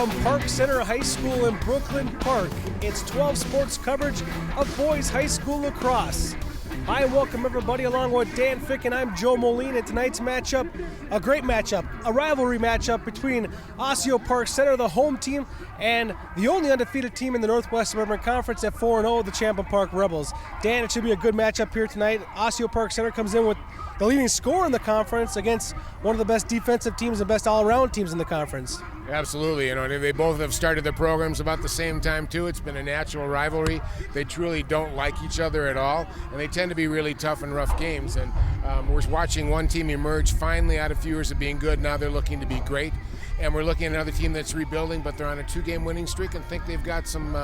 From Park Center High School in Brooklyn Park, it's 12 sports coverage of boys high school lacrosse. Hi, and welcome everybody along with Dan Fick, and I'm Joe Moline. And tonight's matchup, a great matchup, a rivalry matchup between Osseo-Park Center, the home team, and the only undefeated team in the Northwest Suburban Conference at 4-0, the Champlin Park Rebels. Dan, it should be a good matchup here tonight. Osseo-Park Center comes in with the leading scorer in the conference against one of the best defensive teams and best all-around teams in the conference. Absolutely, they both have started their programs about the same time too. It's been a natural rivalry. They truly don't like each other at all, and they tend to be really tough and rough games. And we're watching one team emerge finally out of a few years of being good. Now they're looking to be great. And we're looking at another team that's rebuilding, but they're on a 2-game winning streak and think they've got some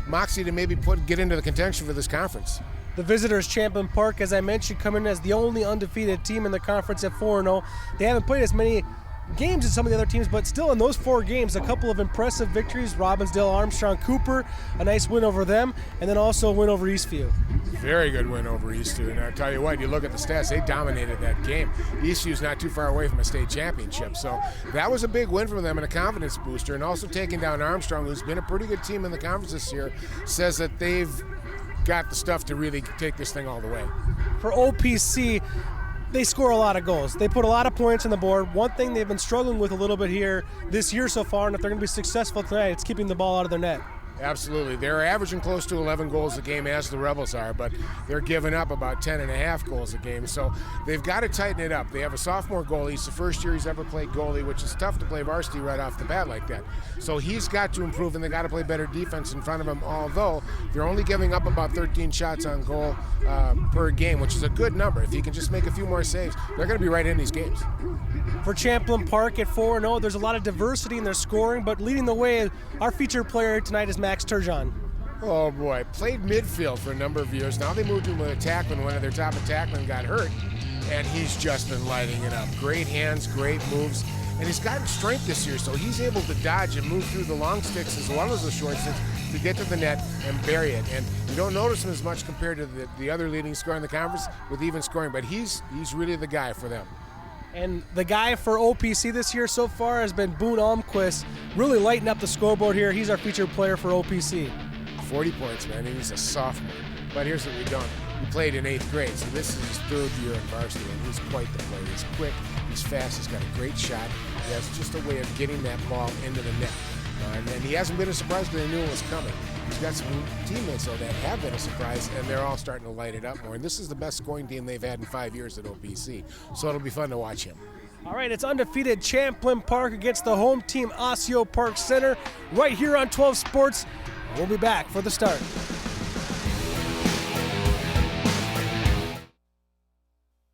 moxie to maybe get into the contention for this conference. The visitors, Champlin Park, as I mentioned, come in as the only undefeated team in the conference at 4-0. They haven't played as many games as some of the other teams, but still in those 4 games, a couple of impressive victories. Robbinsdale, Armstrong, Cooper, a nice win over them, and then also a win over Eastview. Very good win over Eastview, and I tell you what, you look at the stats, they dominated that game. Eastview's not too far away from a state championship, so that was a big win for them and a confidence booster, and also taking down Armstrong, who's been a pretty good team in the conference this year, says that they've got the stuff to really take this thing all the way. For OPC, they score a lot of goals. They put a lot of points on the board. One thing they've been struggling with a little bit here this year so far, and if they're going to be successful tonight, it's keeping the ball out of their net. Absolutely. They're averaging close to 11 goals a game, as the Rebels are, but they're giving up about 10.5 goals a game. So they've got to tighten it up. They have a sophomore goalie. It's the first year he's ever played goalie, which is tough to play varsity right off the bat like that. So he's got to improve, and they got to play better defense in front of him, although they're only giving up about 13 shots on goal per game, which is a good number. If he can just make a few more saves, they're going to be right in these games. For Champlin Park at 4-0, there's a lot of diversity in their scoring, but leading the way, our featured player tonight is Max Turgeon. Oh boy, played midfield for a number of years. Now they moved him with attackman. One of their top attackmen got hurt, and he's just been lighting it up. Great hands, great moves, and he's gotten strength this year, so he's able to dodge and move through the long sticks as well as the short sticks to get to the net and bury it. And you don't notice him as much compared to the other leading scorer in the conference with even scoring, but he's really the guy for them. And the guy for OPC this year so far has been Boone Almquist, really lighting up the scoreboard here. He's our featured player for OPC. 40 points, man, and he's a sophomore. But here's what we don't. He played in 8th grade, so this is his 3rd year in varsity, and he's quite the player. He's quick, he's fast, he's got a great shot. He has just a way of getting that ball into the net. And he hasn't been a surprise because they knew it was coming. He's got some teammates, though, that have been a surprise, and they're all starting to light it up more. And this is the best scoring team they've had in 5 years at OPC, so it'll be fun to watch him. All right, it's undefeated Champlin Park against the home team, Osseo-Park Center, right here on 12 Sports. We'll be back for the start.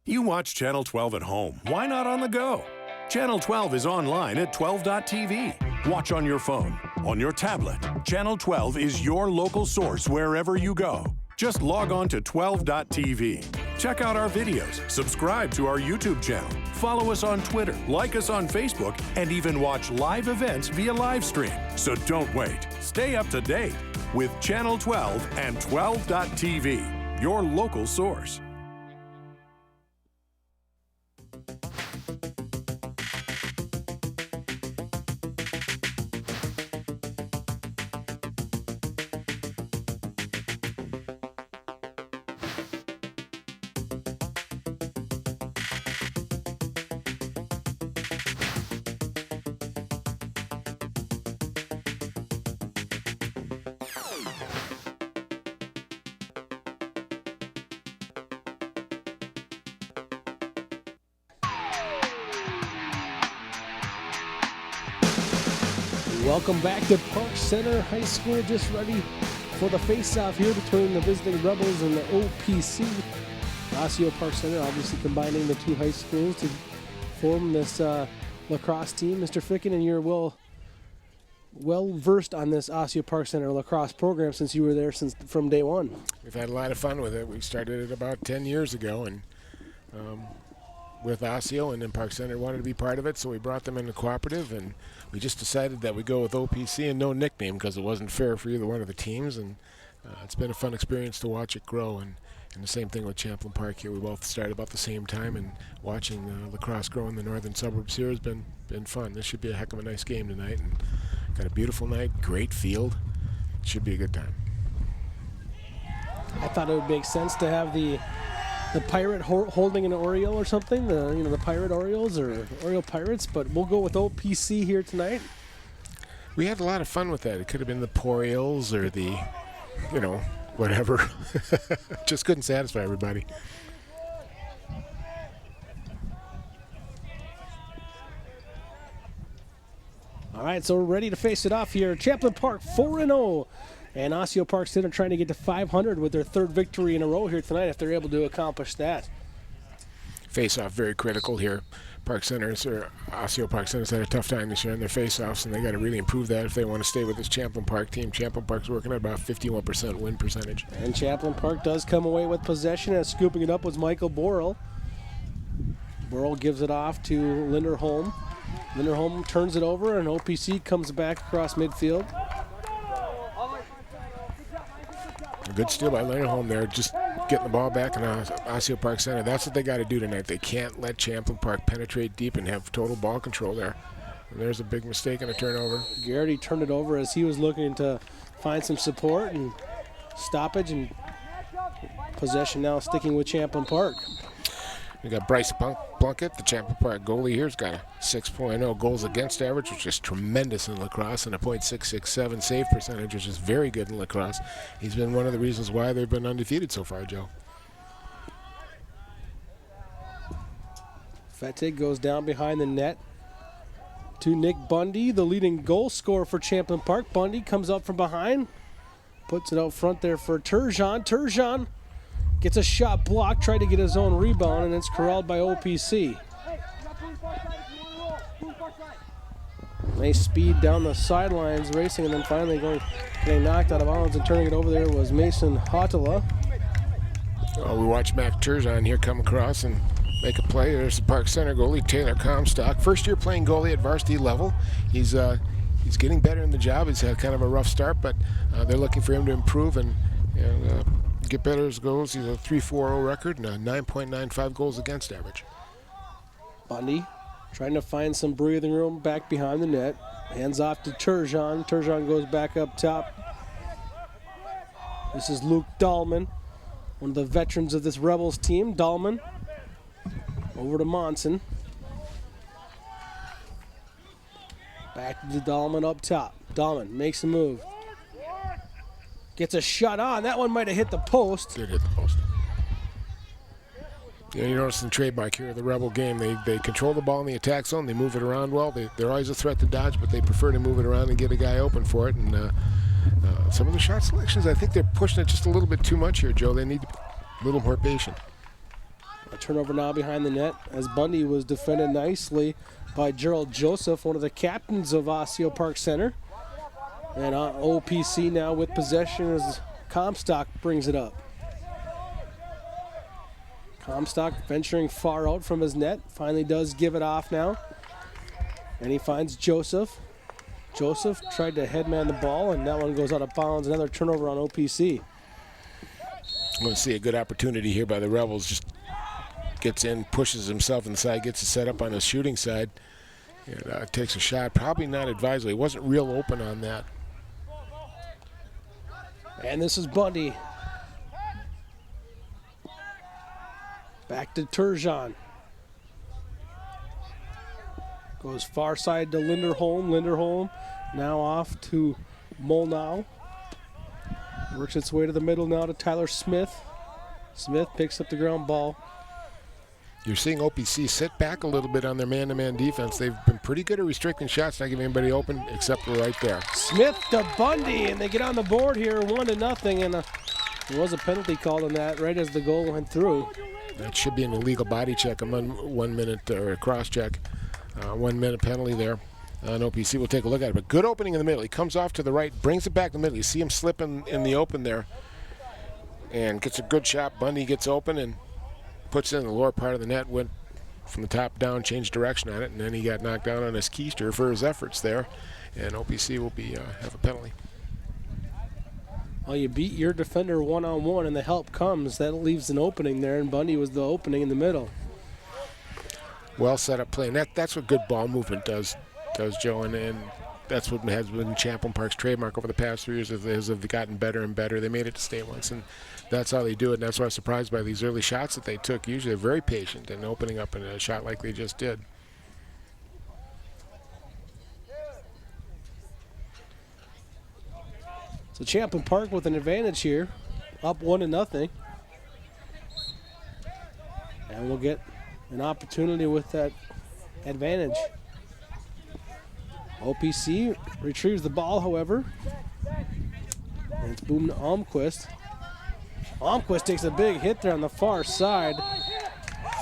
You watch Channel 12 at home. Why not on the go? Channel 12 is online at 12.tv. Watch on your phone, on your tablet. Channel 12 is your local source wherever you go. Just log on to 12.tv. Check out our videos, subscribe to our YouTube channel, follow us on Twitter, like us on Facebook, and even watch live events via live stream. So don't wait. Stay up to date with Channel 12 and 12.tv, your local source. Welcome back to Park Center High School, just ready for the face-off here between the visiting Rebels and the OPC. Osseo-Park Center obviously combining the 2 high schools to form this lacrosse team. Mr. Ficken, and you're well versed on this Osseo-Park Center lacrosse program since you were there from day one. We've had a lot of fun with it. We started it about 10 years ago, and with Osseo, and then Park Center wanted to be part of it, so we brought them in the cooperative, and we just decided that we go with OPC and no nickname because it wasn't fair for either one of the teams, and it's been a fun experience to watch it grow. And the same thing with Champlin Park here. We both started about the same time, and watching lacrosse grow in the northern suburbs here has been fun. This should be a heck of a nice game tonight, and Got a beautiful night, great field. Should be a good time. I thought it would make sense to have the pirate holding an Oriole or something, the pirate Orioles or Oriole Pirates, but we'll go with OPC here tonight. We had a lot of fun with that. It could have been the Porioles or the, whatever. Just couldn't satisfy everybody. All right, so we're ready to face it off here. Champlin Park 4-0. And Osseo-Park Center trying to get to 500 with their third victory in a row here tonight if they're able to accomplish that. Face-off very critical here. Osseo-Park Center's had a tough time this year in their face-offs, and they got to really improve that if they want to stay with this Champlin Park team. Champlin Park's working at about 51% win percentage. And Champlin Park does come away with possession, as scooping it up was Michael Borrell. Borrell gives it off to Linderholm. Linderholm turns it over, and OPC comes back across midfield. A good steal by Linderholm there, just getting the ball back in Osseo-Park Center. That's what they got to do tonight. They can't let Champlin Park penetrate deep and have total ball control there. And there's a big mistake and a turnover. Garrity turned it over as he was looking to find some support and stoppage, and possession now sticking with Champlin Park. We got Bryce Plunkett, the Champlin Park goalie here. He's got a 6.0 goals against average, which is tremendous in lacrosse, and a .667 save percentage, which is very good in lacrosse. He's been one of the reasons why they've been undefeated so far, Joe. Fettig goes down behind the net to Nick Bundy, the leading goal scorer for Champlin Park. Bundy comes up from behind, puts it out front there for Turgeon. Turgeon gets a shot blocked, tried to get his own rebound, and it's corralled by OPC. Nice speed down the sidelines, racing, and then finally getting knocked out of bounds and turning it over there was Mason Hotela. We watch Mac Turgeon here come across and make a play. There's the Park Center goalie, Taylor Comstock. First year playing goalie at varsity level. He's getting better in the job. He's had kind of a rough start, but they're looking for him to improve and get better as goals. He's a 3.40 record and a 9.95 goals against average. Bundy trying to find some breathing room back behind the net. Hands off to Turgeon. Turgeon goes back up top. This is Luke Dahlman, one of the veterans of this Rebels team. Dahlman over to Monson. Back to Dahlman up top. Dahlman makes a move. Gets a shot on. That one might have hit the post. Did hit the post. Yeah, you notice the trademark here of the Rebel game. They control the ball in the attack zone. They move it around well. They're always a threat to dodge, but they prefer to move it around and get a guy open for it. And some of the shot selections, I think they're pushing it just a little bit too much here, Joe. They need to be a little more patient. A turnover now behind the net as Bundy was defended nicely by Gerald Joseph, one of the captains of Osseo-Park Center. And OPC now with possession as Comstock brings it up. Comstock venturing far out from his net. Finally does give it off now. And he finds Joseph. Joseph tried to headman the ball, and that one goes out of bounds. Another turnover on OPC. I'm going to see a good opportunity here by the Rebels. Just gets in, pushes himself inside, gets it set up on the shooting side. And takes a shot. Probably not advisedly. He wasn't real open on that. And this is Bundy. Back to Turgeon. Goes far side to Linderholm. Linderholm now off to Molnau. Works its way to the middle now to Tyler Smith. Smith picks up the ground ball. You're seeing OPC sit back a little bit on their man-to-man defense. They've been pretty good at restricting shots, not giving anybody open except for right there. Smith to Bundy, and they get on the board here 1-0, and there was a penalty called on that right as the goal went through. That should be an illegal body check, a 1 minute or a cross check. 1 minute penalty there. And OPC will take a look at it. But good opening in the middle. He comes off to the right, brings it back in the middle. You see him slip in the open there and gets a good shot. Bundy gets open and puts it in the lower part of the net, went from the top down, changed direction on it, and then he got knocked down on his keister for his efforts there. And OPC will have a penalty. Well, you beat your defender one-on-one and the help comes. That leaves an opening there, and Bundy was the opening in the middle. Well set up play, and that's what good ball movement does, Joe. And that's what has been Champlin Park's trademark over the past 3 years. As they've gotten better and better. They made it to state once, and that's how they do it. And that's why I was surprised by these early shots that they took. Usually they're very patient in opening up in a shot like they just did. So Champlin Park with an advantage here, up 1-0. And we'll get an opportunity with that advantage. OPC retrieves the ball, however. And it's Boom to Almquist. Almquist takes a big hit there on the far side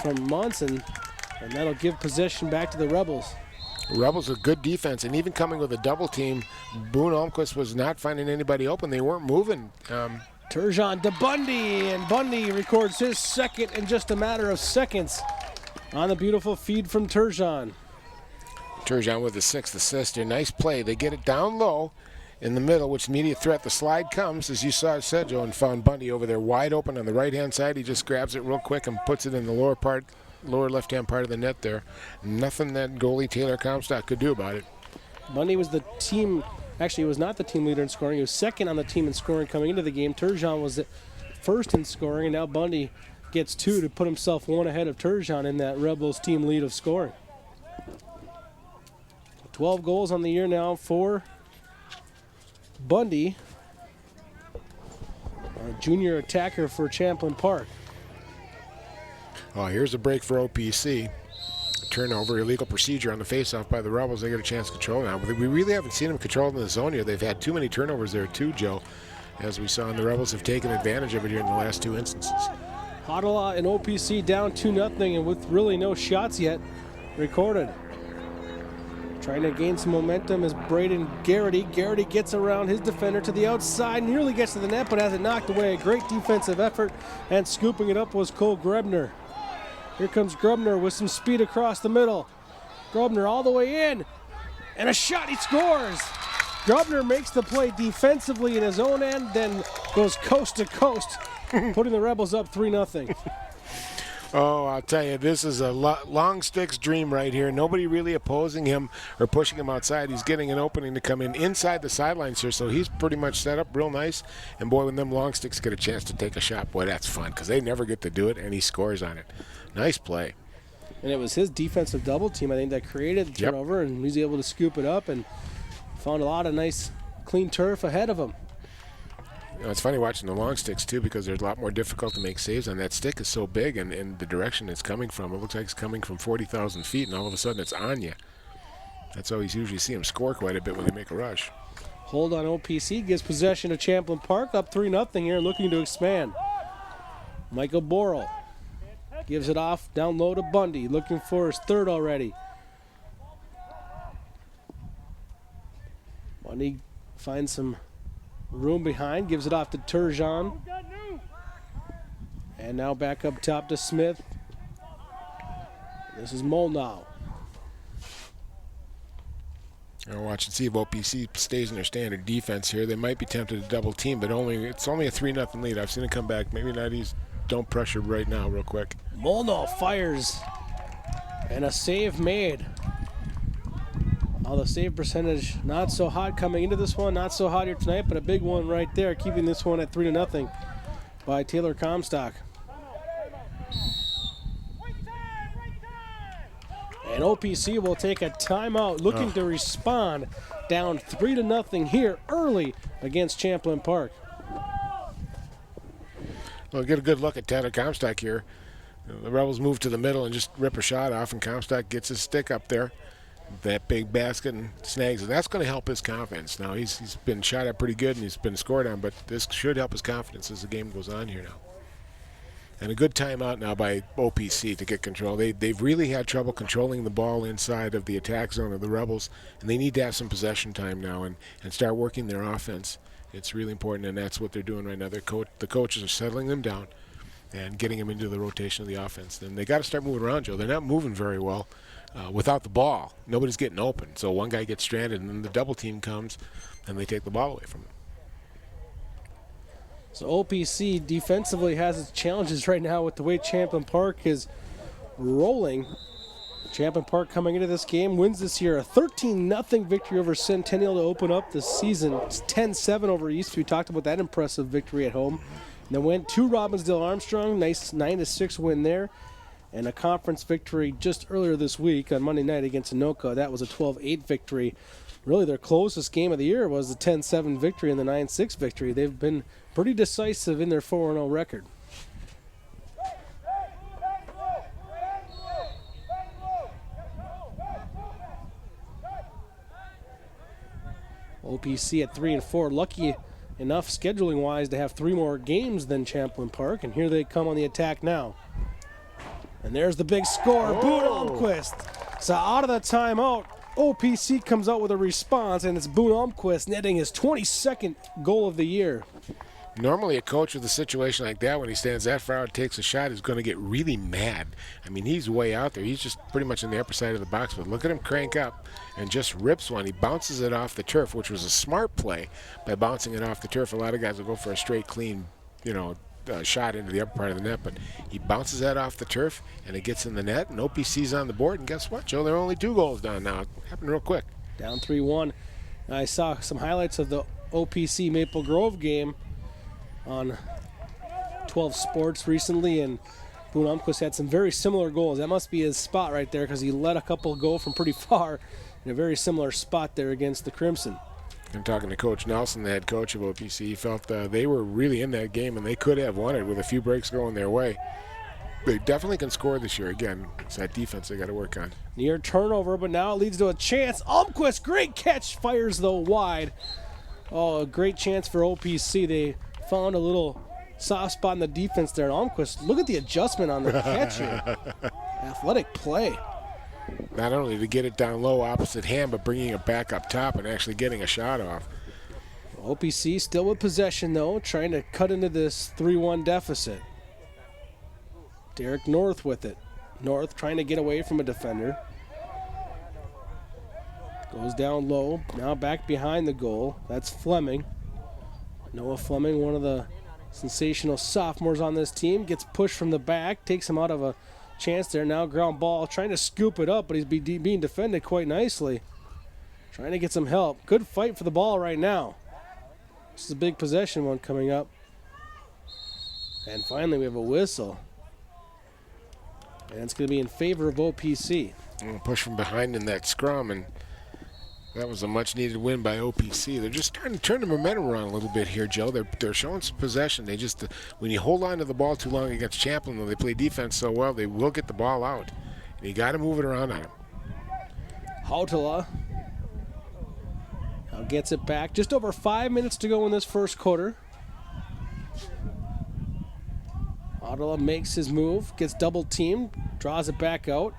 from Monson, and that'll give possession back to the Rebels. Rebels with good defense, and even coming with a double team, Boone Almquist was not finding anybody open. They weren't moving. Turgeon to Bundy, and Bundy records his second in just a matter of seconds on the beautiful feed from Turgeon. Turgeon with the 6th assist here. Nice play. They get it down low in the middle, which immediate threat. The slide comes, as you saw Joe, and found Bundy over there wide open on the right-hand side. He just grabs it real quick and puts it in the lower left-hand part of the net there. Nothing that goalie Taylor Comstock could do about it. Bundy was the team, actually he was not the team leader in scoring. He was second on the team in scoring coming into the game. Turgeon was first in scoring, and now Bundy gets 2 to put himself 1 ahead of Turgeon in that Rebels team lead of scoring. 12 goals on the year now for Bundy, a junior attacker for Champlin Park. Oh, here's a break for OPC. Turnover, illegal procedure on the faceoff by the Rebels. They get a chance to control now. We really haven't seen them control in the zone here. They've had too many turnovers there too, Joe, as we saw, and the Rebels have taken advantage of it here in the last 2 instances. Ottawa and OPC down 2-0, and with really no shots yet recorded. Trying to gain some momentum is Braden Garrity. Garrity gets around his defender to the outside, nearly gets to the net, but has it knocked away. A great defensive effort, and scooping it up was Cole Grebner. Here comes Grubner with some speed across the middle. Grubner all the way in, and a shot, he scores! Grubner makes the play defensively in his own end, then goes coast to coast, putting the Rebels up 3-0. Oh, I'll tell you, this is a long stick's dream right here. Nobody really opposing him or pushing him outside. He's getting an opening to come in inside the sidelines here, so he's pretty much set up real nice. And boy, when them long sticks get a chance to take a shot, boy, that's fun, because they never get to do it, and he scores on it. Nice play. And it was his defensive double team, I think, that created the turnover, and he's able to scoop it up and found a lot of nice, clean turf ahead of him. You know, it's funny watching the long sticks, too, because they're a lot more difficult to make saves on. That stick is so big, and the direction it's coming from, it looks like it's coming from 40,000 feet, and all of a sudden it's on you. That's how you usually see them score quite a bit when they make a rush. Hold on, OPC gives possession to Champlin Park, up 3-0 here, looking to expand. Michael Borrell gives it off down low to Bundy, looking for his third already. Bundy finds some room behind, gives it off to Turgeon. And now back up top to Smith. This is Molnau. I'll watch and see if OPC stays in their standard defense here. They might be tempted to double team, but it's only a 3-0 lead. I've seen it come back. Maybe not easy. Don't pressure right now real quick. Molnau fires. And a save made. The save percentage not so hot coming into this one, not so hot here tonight, but a big one right there, keeping this one at 3-0 by Taylor Comstock. And OPC will take a timeout, looking to respond, down 3-0 here early against Champlin Park. Well, get a good look at Taylor Comstock here. The Rebels move to the middle and just rip a shot off, and Comstock gets his stick up there. That big basket and snags it. That's going to help his confidence. Now, he's been shot at pretty good and he's been scored on, but this should help his confidence as the game goes on here now. And a good timeout now by OPC to get control. They've really had trouble controlling the ball inside of the attack zone of the Rebels, and they need to have some possession time now and start working their offense. It's really important, and that's what they're doing right now. The coaches are settling them down and getting them into the rotation of the offense. Then they got to start moving around, Joe. They're not moving very well. Without the ball, nobody's getting open. So one guy gets stranded, and then the double team comes, and they take the ball away from him. So OPC defensively has its challenges right now with the way Champlin Park is rolling. Champlin Park coming into this game wins this year a 13-0 victory over Centennial to open up the season. It's 10-7 over East. We talked about that impressive victory at home. And then went to Robbinsdale Armstrong, nice 9-6 win there. And a conference victory just earlier this week on Monday night against Anoka. That was a 12-8 victory. Really their closest game of the year was the 10-7 victory and the 9-6 victory. They've been pretty decisive in their 4-0 record. OPC at 3-4, lucky enough scheduling-wise to have 3 more games than Champlin Park, and here they come on the attack now. And there's the big score, Boone Almquist. So out of the timeout, OPC comes out with a response, and it's Boone Almquist netting his 22nd goal of the year. Normally a coach with a situation like that, when he stands that far out and takes a shot, is going to get really mad. I mean, he's way out there. He's just pretty much in the upper side of the box, but look at him crank up and just rips one. He bounces it off the turf, which was a smart play by bouncing it off the turf. A lot of guys will go for a straight, clean, shot into the upper part of the net, but he bounces that off the turf, and it gets in the net, and OPC's on the board, and guess what, Joe? They're only 2 goals down now. It happened real quick. Down 3-1. I saw some highlights of the OPC Maple Grove game on 12 Sports recently, and Boone Almquist had some very similar goals. That must be his spot right there, because he let a couple go from pretty far in a very similar spot there against the Crimson. I'm talking to Coach Nelson, the head coach of OPC. He felt they were really in that game, and they could have won it with a few breaks going their way. They definitely can score this year. Again, it's that defense they got to work on. Near turnover, but now it leads to a chance. Almquist, great catch, fires though wide. Oh, a great chance for OPC. They found a little soft spot in the defense there. And Almquist, look at the adjustment on the catch here. Athletic play. Not only to get it down low opposite hand, but bringing it back up top and actually getting a shot off. OPC still with possession, though, trying to cut into this 3-1 deficit. Derek North with it. North trying to get away from a defender. Goes down low, now back behind the goal. That's Fleming. Noah Fleming, one of the sensational sophomores on this team, gets pushed from the back, takes him out of a chance there. Now ground ball, trying to scoop it up, but he's being defended quite nicely. Trying to get some help. Good fight for the ball right now. This is a big possession one coming up. And finally we have a whistle. And it's going to be in favor of OPC. Push from behind in that scrum, and that was a much-needed win by OPC. They're just starting to turn the momentum around a little bit here, Joe. They're showing some possession. They just, when you hold on to the ball too long against Champlin, though they play defense so well, they will get the ball out. And you got to move it around on them. Hautala now gets it back. Just over 5 minutes to go in this first quarter. Hautala makes his move, gets double teamed, draws it back out.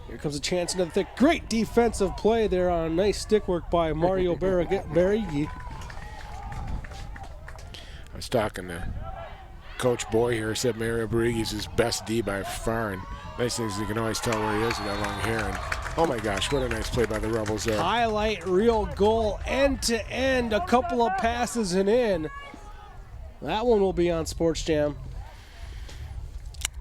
Here comes a chance into the thick. Great defensive play there on a nice stick work by Mario Barigi. I was talking to Coach Boy here, said Mario Barigi's his best D by far, and nice things you can always tell where he is with that long hair. And oh my gosh, what a nice play by the Rebels there. Highlight reel goal, end to end, a couple of passes and in. That one will be on Sports Jam.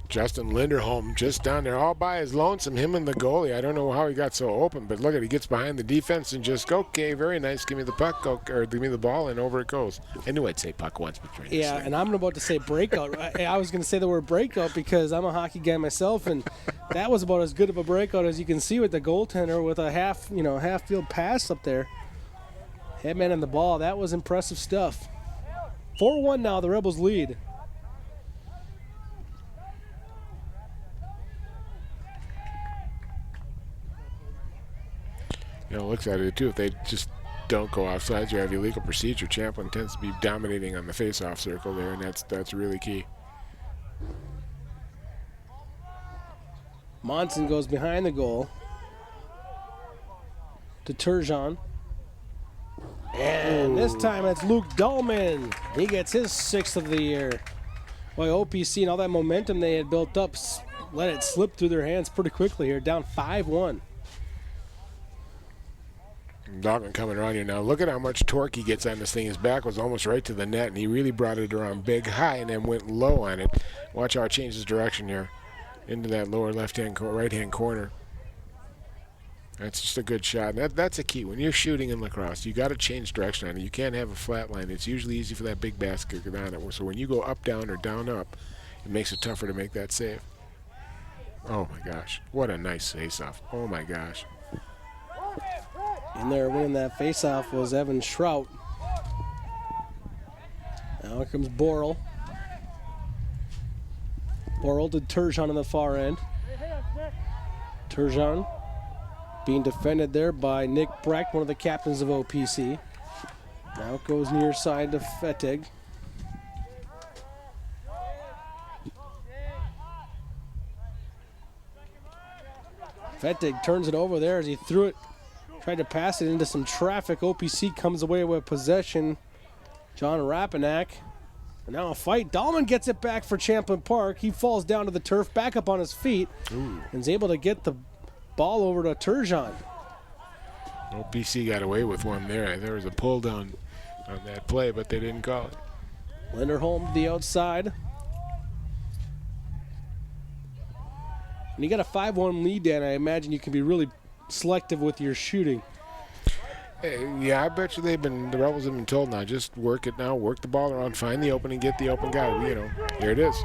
Justin Linderholm just down there all by his lonesome, him and the goalie. I don't know how he got so open, but look at, he gets behind the defense and just, okay, very nice, give me the puck, or give me the ball, and over it goes. I knew I'd say puck once. Yeah, and I'm about to say breakout. I was going to say the word breakout because I'm a hockey guy myself, and that was about as good of a breakout as you can see with the goaltender with a half field pass up there. Headman and the ball, that was impressive stuff. 4-1 now, the Rebels lead. Looks at it too. If they just don't go offsides or have illegal procedure, Champlin tends to be dominating on the face-off circle there, and that's really key. Monson goes behind the goal to Turgeon. And this time it's Luke Dahlman. He gets his 6th of the year. Boy, OPC and all that momentum they had built up, let it slip through their hands pretty quickly here, down 5-1. Dahlman coming around here now. Look at how much torque he gets on this thing. His back was almost right to the net, and he really brought it around big high and then went low on it. Watch how it changes direction here. into that lower right-hand corner. That's just a good shot. That's a key. When you're shooting in lacrosse, you got to change direction on it. You can't have a flat line. It's usually easy for that big basket to get on it. So when you go up, down, or down, up, it makes it tougher to make that save. Oh, my gosh. What a nice face-off. Oh, my gosh. In there winning that face-off was Evan Schrout. Now here comes Borrell. Borrell to Turgeon on the far end. Turgeon being defended there by Nick Brecht, one of the captains of OPC. Now it goes near side to Fettig. Fettig turns it over there as he threw it, tried to pass it into some traffic. OPC comes away with possession. John Rapanak. And now a fight. Dahlman gets it back for Champlin Park. He falls down to the turf, back up on his feet, and is able to get the ball over to Turgeon. OPC got away with one there. There was a pull down on that play, but they didn't call it. Linderholm to the outside. When you got a 5-1 lead, Dan, I imagine you can be really selective with your shooting. Yeah, I bet you the Rebels have been told now, just work it now, work the ball around, find the opening, get the open guy. Here it is.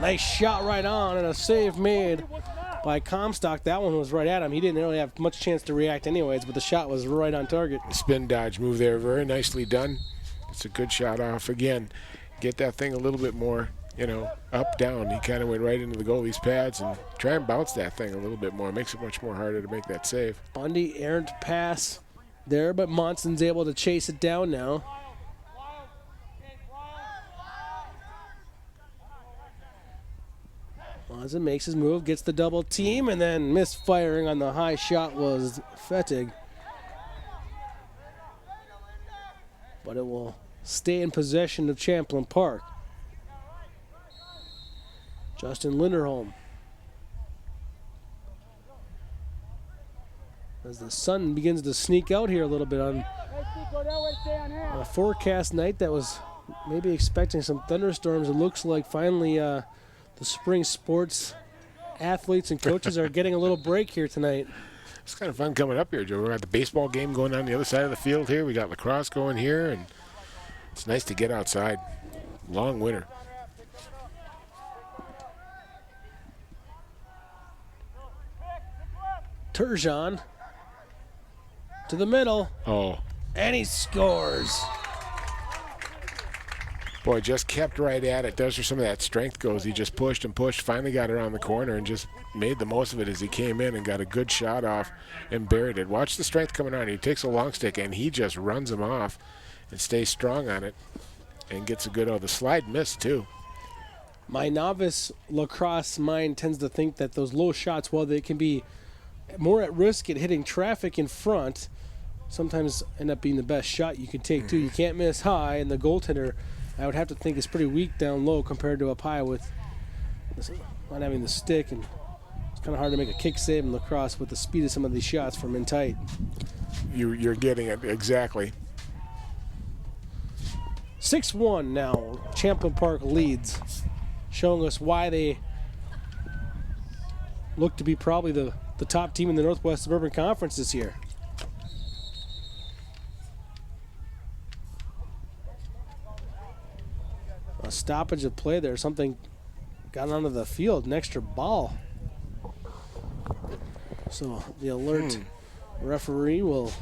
Nice shot right on and a save made by Comstock. That one was right at him. He didn't really have much chance to react anyways, but the shot was right on target. Spin dodge move there, very nicely done. It's a good shot off again. Get that thing a little bit more, up, down. He kind of went right into the goalie's pads and try and bounce that thing a little bit more. It makes it much more harder to make that save. Bundy errant pass there, but Monson's able to chase it down now. Monson makes his move, gets the double team, and then misfiring on the high shot was Fettig. But it will stay in possession of Champlin Park. Justin Linderholm. As the sun begins to sneak out here a little bit on a forecast night that was maybe expecting some thunderstorms, it looks like finally the spring sports athletes and coaches are getting a little break here tonight. It's kind of fun coming up here, Joe. We got the baseball game going on the other side of the field here. We got lacrosse going here, and it's nice to get outside. Long winter. Turgeon to the middle. Oh. And he scores. Boy, just kept right at it. Those are some of that strength goes. He just pushed and pushed, finally got around the corner and just made the most of it as he came in and got a good shot off and buried it. Watch the strength coming on. He takes a long stick and he just runs him off and stays strong on it and gets a good, the slide missed too. My novice lacrosse mind tends to think that those low shots, while they can be more at risk at hitting traffic in front, sometimes end up being the best shot you can take too. You can't miss high, and the goaltender, I would have to think, is pretty weak down low compared to up high with not having the stick, and it's kind of hard to make a kick save in lacrosse with the speed of some of these shots from in tight. You're getting it exactly. 6-1 now. Champlin Park leads, showing us why they look to be probably the top team in the Northwest Suburban Conference this year. A stoppage of play there. Something got onto the field, an extra ball. So the alert referee will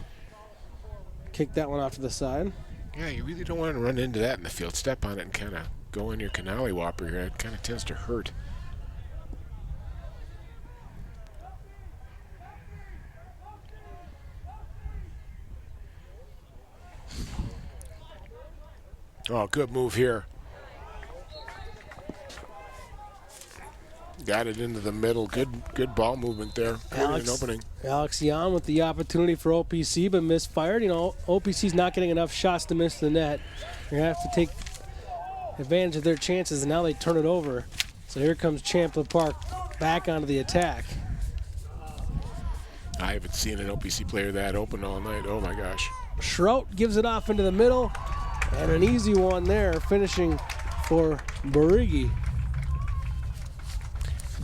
kick that one off to the side. Yeah, you really don't want to run into that in the field. Step on it and kind of go in your canali whopper here. It kind of tends to hurt. Oh, good move here. Got it into the middle. Good ball movement there. An opening. Alex Yan with the opportunity for OPC, but misfired. OPC's not getting enough shots to miss the net. They have to take advantage of their chances, and now they turn it over. So here comes Champlin Park back onto the attack. I haven't seen an OPC player that open all night. Oh, my gosh. Schrout gives it off into the middle, and an easy one there, finishing for Barigi.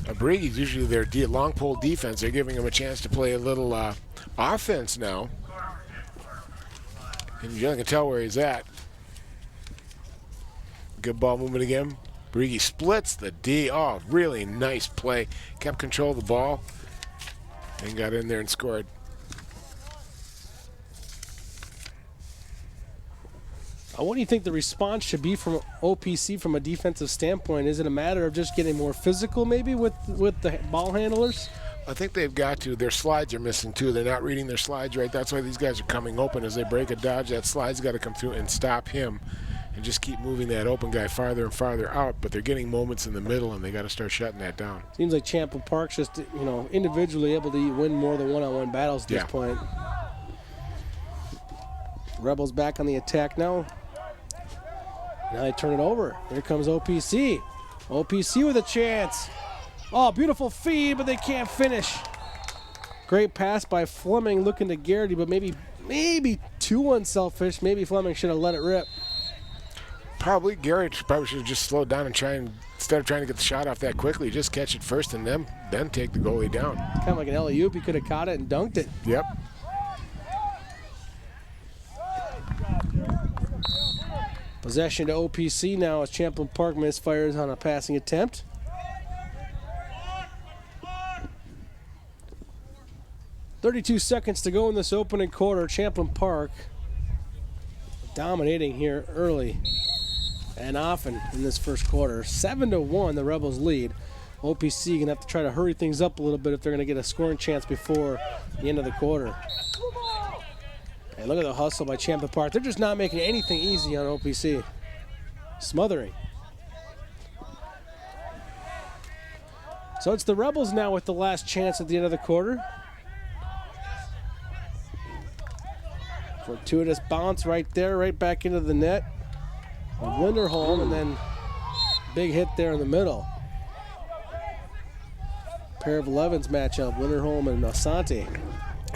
A Breege's usually their long pole defense. They're giving them a chance to play a little offense now. And you can tell where he's at. Good ball movement again. Breege splits the D. Oh, really nice play. Kept control of the ball and got in there and scored. What do you think the response should be from OPC from a defensive standpoint? Is it a matter of just getting more physical maybe with the ball handlers? I think they've got to. Their slides are missing too. They're not reading their slides right. That's why these guys are coming open. As they break a dodge, that slide's got to come through and stop him and just keep moving that open guy farther and farther out. But they're getting moments in the middle, and they got to start shutting that down. Seems like Champlin Park's just, individually able to win more than one-on-one battles at this point. Rebels back on the attack now. Now they turn it over. Here comes OPC. OPC with a chance. Oh, beautiful feed, but they can't finish. Great pass by Fleming looking to Garrity, but maybe too unselfish. Maybe Fleming should have let it rip. Probably Garrett should have just slowed down and instead of trying to get the shot off that quickly, just catch it first and then take the goalie down. Kind of like an alley-oop. He could have caught it and dunked it. Yep. Possession to OPC now as Champlin Park misfires on a passing attempt. .32 seconds to go in this opening quarter. Champlin Park dominating here early and often in this first quarter. 7-1, the Rebels lead. OPC going to have to try to hurry things up a little bit if they're going to get a scoring chance before the end of the quarter. And look at the hustle by Champlin Park. They're just not making anything easy on OPC. Smothering. So it's the Rebels now with the last chance at the end of the quarter. Fortuitous bounce right there, right back into the net. Linderholm, and then big hit there in the middle. Pair of 11s matchup, Linderholm and Asante.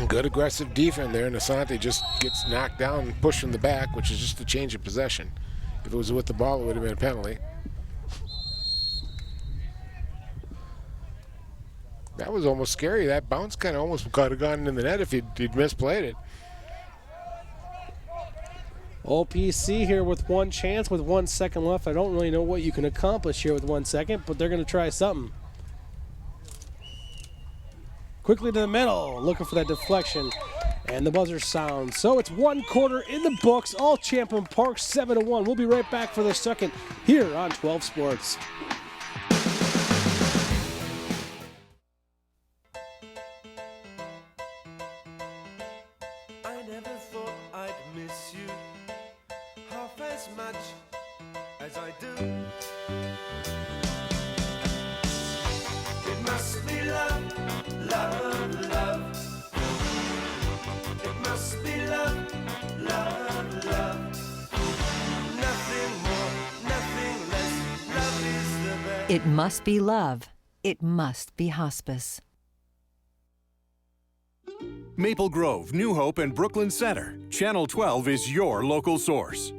Good aggressive defense there, and Asante just gets knocked down and pushed from the back, which is just a change of possession. If it was with the ball, it would have been a penalty. That was almost scary. That bounce kind of almost could have gone in the net if he'd misplayed it. OPC here with one chance with 1 second left. I don't really know what you can accomplish here with 1 second, but they're going to try something. Quickly to the middle, looking for that deflection, and the buzzer sounds. So it's one quarter in the books, all Champlin Park 7-1. We'll be right back for the second here on 12 Sports. I never thought I'd miss you half as much as I do. It must be love, love, love. It must be love, love, love. Nothing more, nothing less. Love is the best. It must be love. It must be hospice. Maple Grove, New Hope, and Brooklyn Center. Channel 12 is your local source.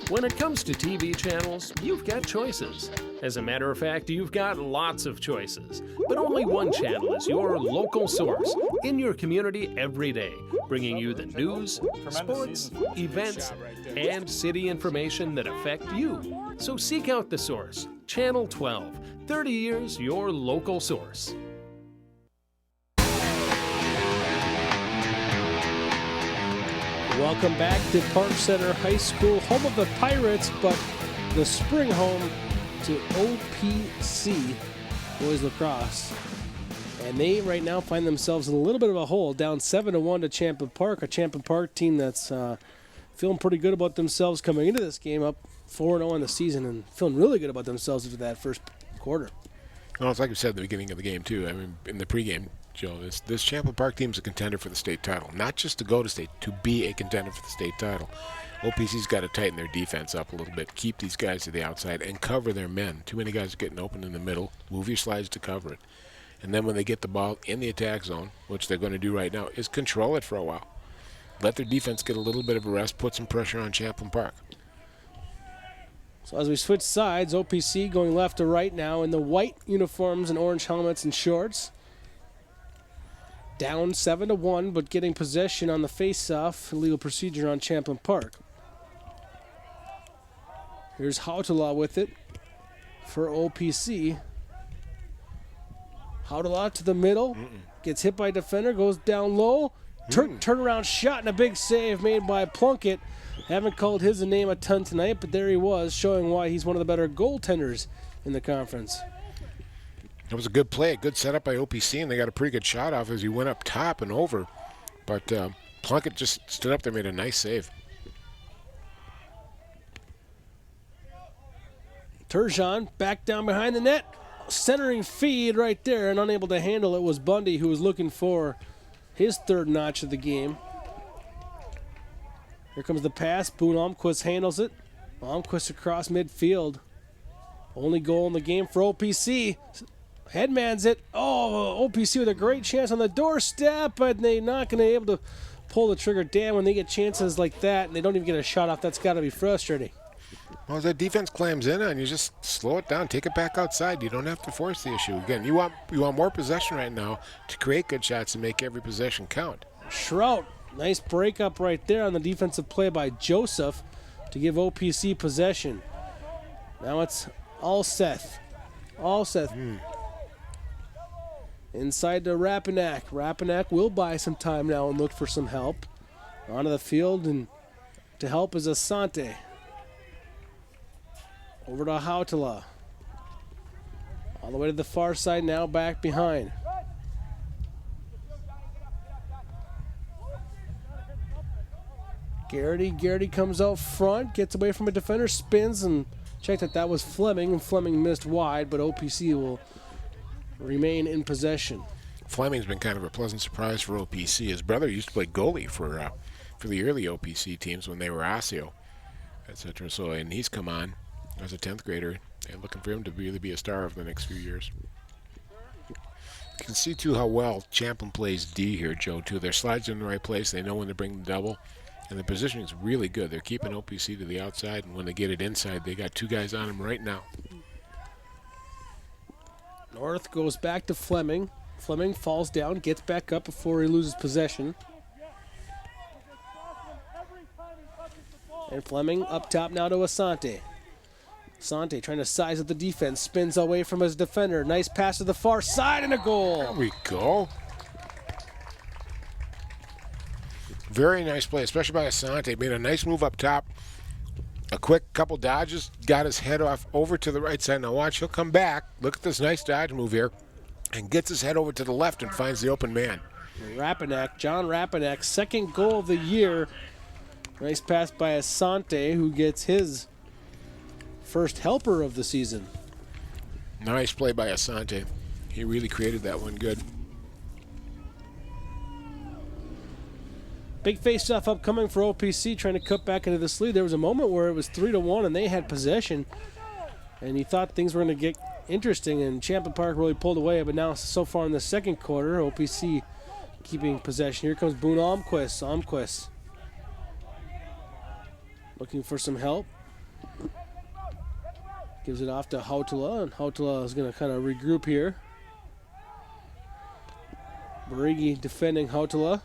When it comes to TV channels, you've got choices. As a matter of fact, you've got lots of choices. But only one channel is your local source in your community every day, bringing you the news, sports, events, and city information that affect you. So seek out the source. Channel 12, 30 years your local source. Welcome back to Park Center High School, home of the Pirates, but the spring home to OPC Boys Lacrosse. And they right now find themselves in a little bit of a hole, down 7-1 to Champlin Park, a Champlin Park team that's feeling pretty good about themselves coming into this game, up 4-0 in the season, and feeling really good about themselves after that first quarter. Well, it's like we said at the beginning of the game, too. I mean, in the pregame, Joe, this Champlin Park team is a contender for the state title. Not just to go to state, to be a contender for the state title. OPC's got to tighten their defense up a little bit, keep these guys to the outside, and cover their men. Too many guys are getting open in the middle. Move your slides to cover it. And then when they get the ball in the attack zone, which they're going to do right now, is control it for a while. Let their defense get a little bit of a rest, put some pressure on Champlin Park. So as we switch sides, OPC going left to right now in the white uniforms and orange helmets and shorts. Down 7-1, but getting possession on the face-off. Illegal procedure on Champlin Park. Here's Hautala with it for OPC. Hautala to the middle. Gets hit by a defender, goes down low. Turnaround shot and a big save made by Plunkett. Haven't called his name a ton tonight, but there he was, showing why he's one of the better goaltenders in the conference. That was a good play, a good setup by OPC, and they got a pretty good shot off as he went up top and over. But Plunkett just stood up there, made a nice save. Turgeon back down behind the net. Centering feed right there, and unable to handle it was Bundy, who was looking for his third notch of the game. Here comes the pass. Boone Almquist handles it. Almquist across midfield. Only goal in the game for OPC. Headmans it. Oh, OPC with a great chance on the doorstep, but they're not going to be able to pull the trigger. Damn, when they get chances like that and they don't even get a shot off, that's got to be frustrating. Well, as that defense clams in on you, just slow it down, take it back outside. You don't have to force the issue. Again, you want more possession right now to create good shots and make every possession count. Shrout, nice breakup right there on the defensive play by Joseph to give OPC possession. Now it's Alseth. Inside to Rapinack. Rapinack will buy some time now and look for some help. Onto the field, and to help is Asante. Over to Hautala. All the way to the far side, now back behind. Garrity comes out front, gets away from a defender, spins, and checked that was Fleming, and Fleming missed wide, but OPC will remain in possession. Fleming's been kind of a pleasant surprise for OPC. His brother used to play goalie for the early OPC teams when they were Osseo, etc. So, and he's come on as a 10th grader, and looking for him to really be a star over the next few years. You can see, too, how well Champlin plays D here, Joe, too. Their slides are in the right place. They know when to bring the double, and the positioning is really good. They're keeping OPC to the outside, and when they get it inside, they got two guys on them right now. North goes back to Fleming. Fleming falls down, gets back up before he loses possession. And Fleming up top now to Asante. Asante trying to size up the defense, spins away from his defender. Nice pass to the far side and a goal. There we go. Very nice play, especially by Asante. Made a nice move up top. A quick couple dodges, got his head off over to the right side. Now watch, he'll come back. Look at this nice dodge move here. And gets his head over to the left and finds the open man. Rapinack, John Rapinack, second goal of the year. Nice pass by Asante, who gets his first helper of the season. Nice play by Asante. He really created that one good. Big face-off upcoming for OPC, trying to cut back into this lead. There was a moment where it was 3-1 and they had possession, and you thought things were going to get interesting, and Champlin Park really pulled away. But now, so far in the second quarter, OPC keeping possession. Here comes Boone Almquist. Looking for some help. Gives it off to Hautala, and Hautala is going to kind of regroup here. Barigi defending Hautala.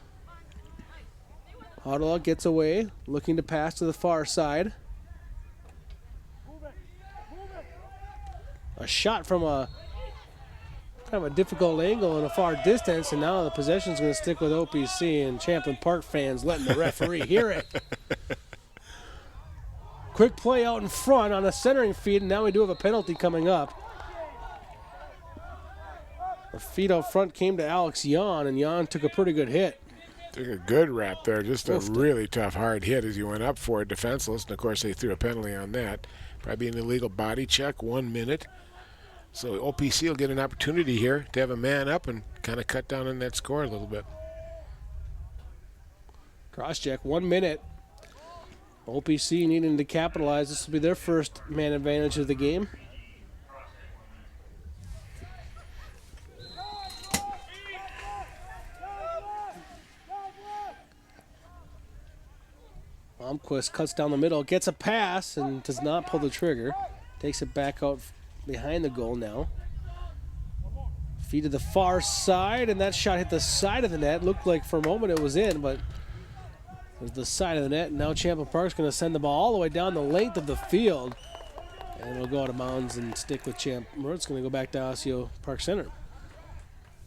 Hautala gets away, looking to pass to the far side. A shot from a kind of a difficult angle and a far distance, and now the possession's going to stick with OPC, and Champlin Park fans letting the referee hear it. Quick play out in front on a centering feed, and now we do have a penalty coming up. The feed out front came to Alex Yan, and Yan took a pretty good hit. Took a good wrap there, just a really tough, hard hit as he went up for it, defenseless. And, of course, they threw a penalty on that. Probably an illegal body check, 1 minute. So OPC will get an opportunity here to have a man up and kind of cut down on that score a little bit. Cross check, 1 minute. OPC needing to capitalize. This will be their first man advantage of the game. Almquist cuts down the middle, gets a pass, and does not pull the trigger. Takes it back out behind the goal now. Feed to the far side, and that shot hit the side of the net. Looked like for a moment it was in, but it was the side of the net. And now Champlin Park's going to send the ball all the way down the length of the field. And it'll go out of bounds and stick with Champlin. It's going to go back to Osseo-Park Center.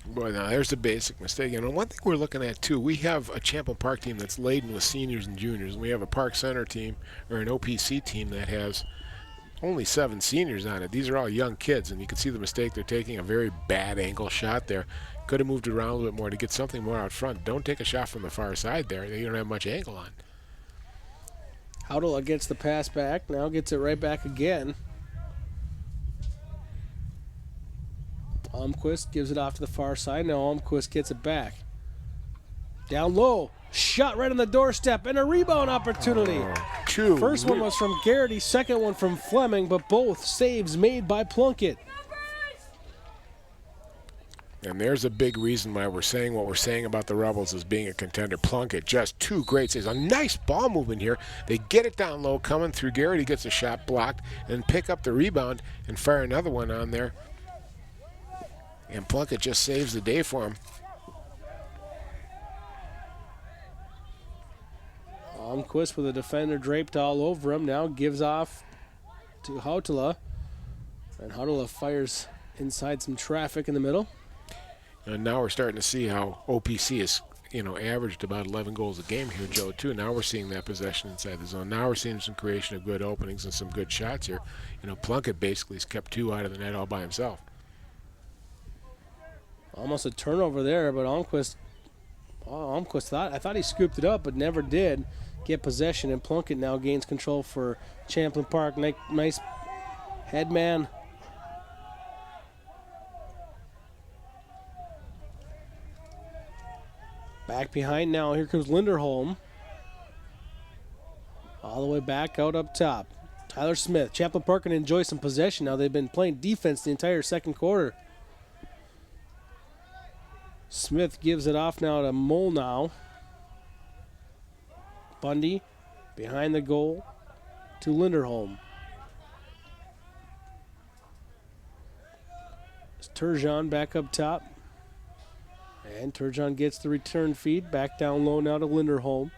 Boy, now there's the basic mistake. And one thing we're looking at, too, we have a Champlin Park team that's laden with seniors and juniors. And we have a Park Center team, or an OPC team, that has only 7 seniors on it. These are all young kids, and you can see the mistake they're taking. A very bad angle shot there. Could have moved it around a little bit more to get something more out front. Don't take a shot from the far side there. You don't have much angle on. Haudela gets the pass back. Now gets it right back again. Almquist gives it off to the far side. Now Almquist gets it back. Down low. Shot right on the doorstep, and a rebound opportunity. First one was from Garrity, second one from Fleming, but both saves made by Plunkett. And there's a big reason why we're saying what we're saying about the Rebels as being a contender. Plunkett, just 2 great saves. A nice ball movement here. They get it down low, coming through. Garrity gets a shot blocked, and pick up the rebound and fire another one on there. And Plunkett just saves the day for him. Almquist with a defender draped all over him. Now gives off to Haudela. And Haudela fires inside some traffic in the middle. And now we're starting to see how OPC is, averaged about 11 goals a game here, Joe, too. Now we're seeing that possession inside the zone. Now we're seeing some creation of good openings and some good shots here. Plunkett basically has kept 2 out of the net all by himself. Almost a turnover there, but Almquist thought he scooped it up, but never did get possession. And Plunkett now gains control for Champlin Park. Nice headman. Back behind now. Here comes Linderholm. All the way back out up top. Tyler Smith. Champlin Park can enjoy some possession now. They've been playing defense the entire second quarter. Smith gives it off now to Molnau. Bundy behind the goal to Linderholm. It's Turgeon back up top. And Turgeon gets the return feed. Back down low now to Linderholm.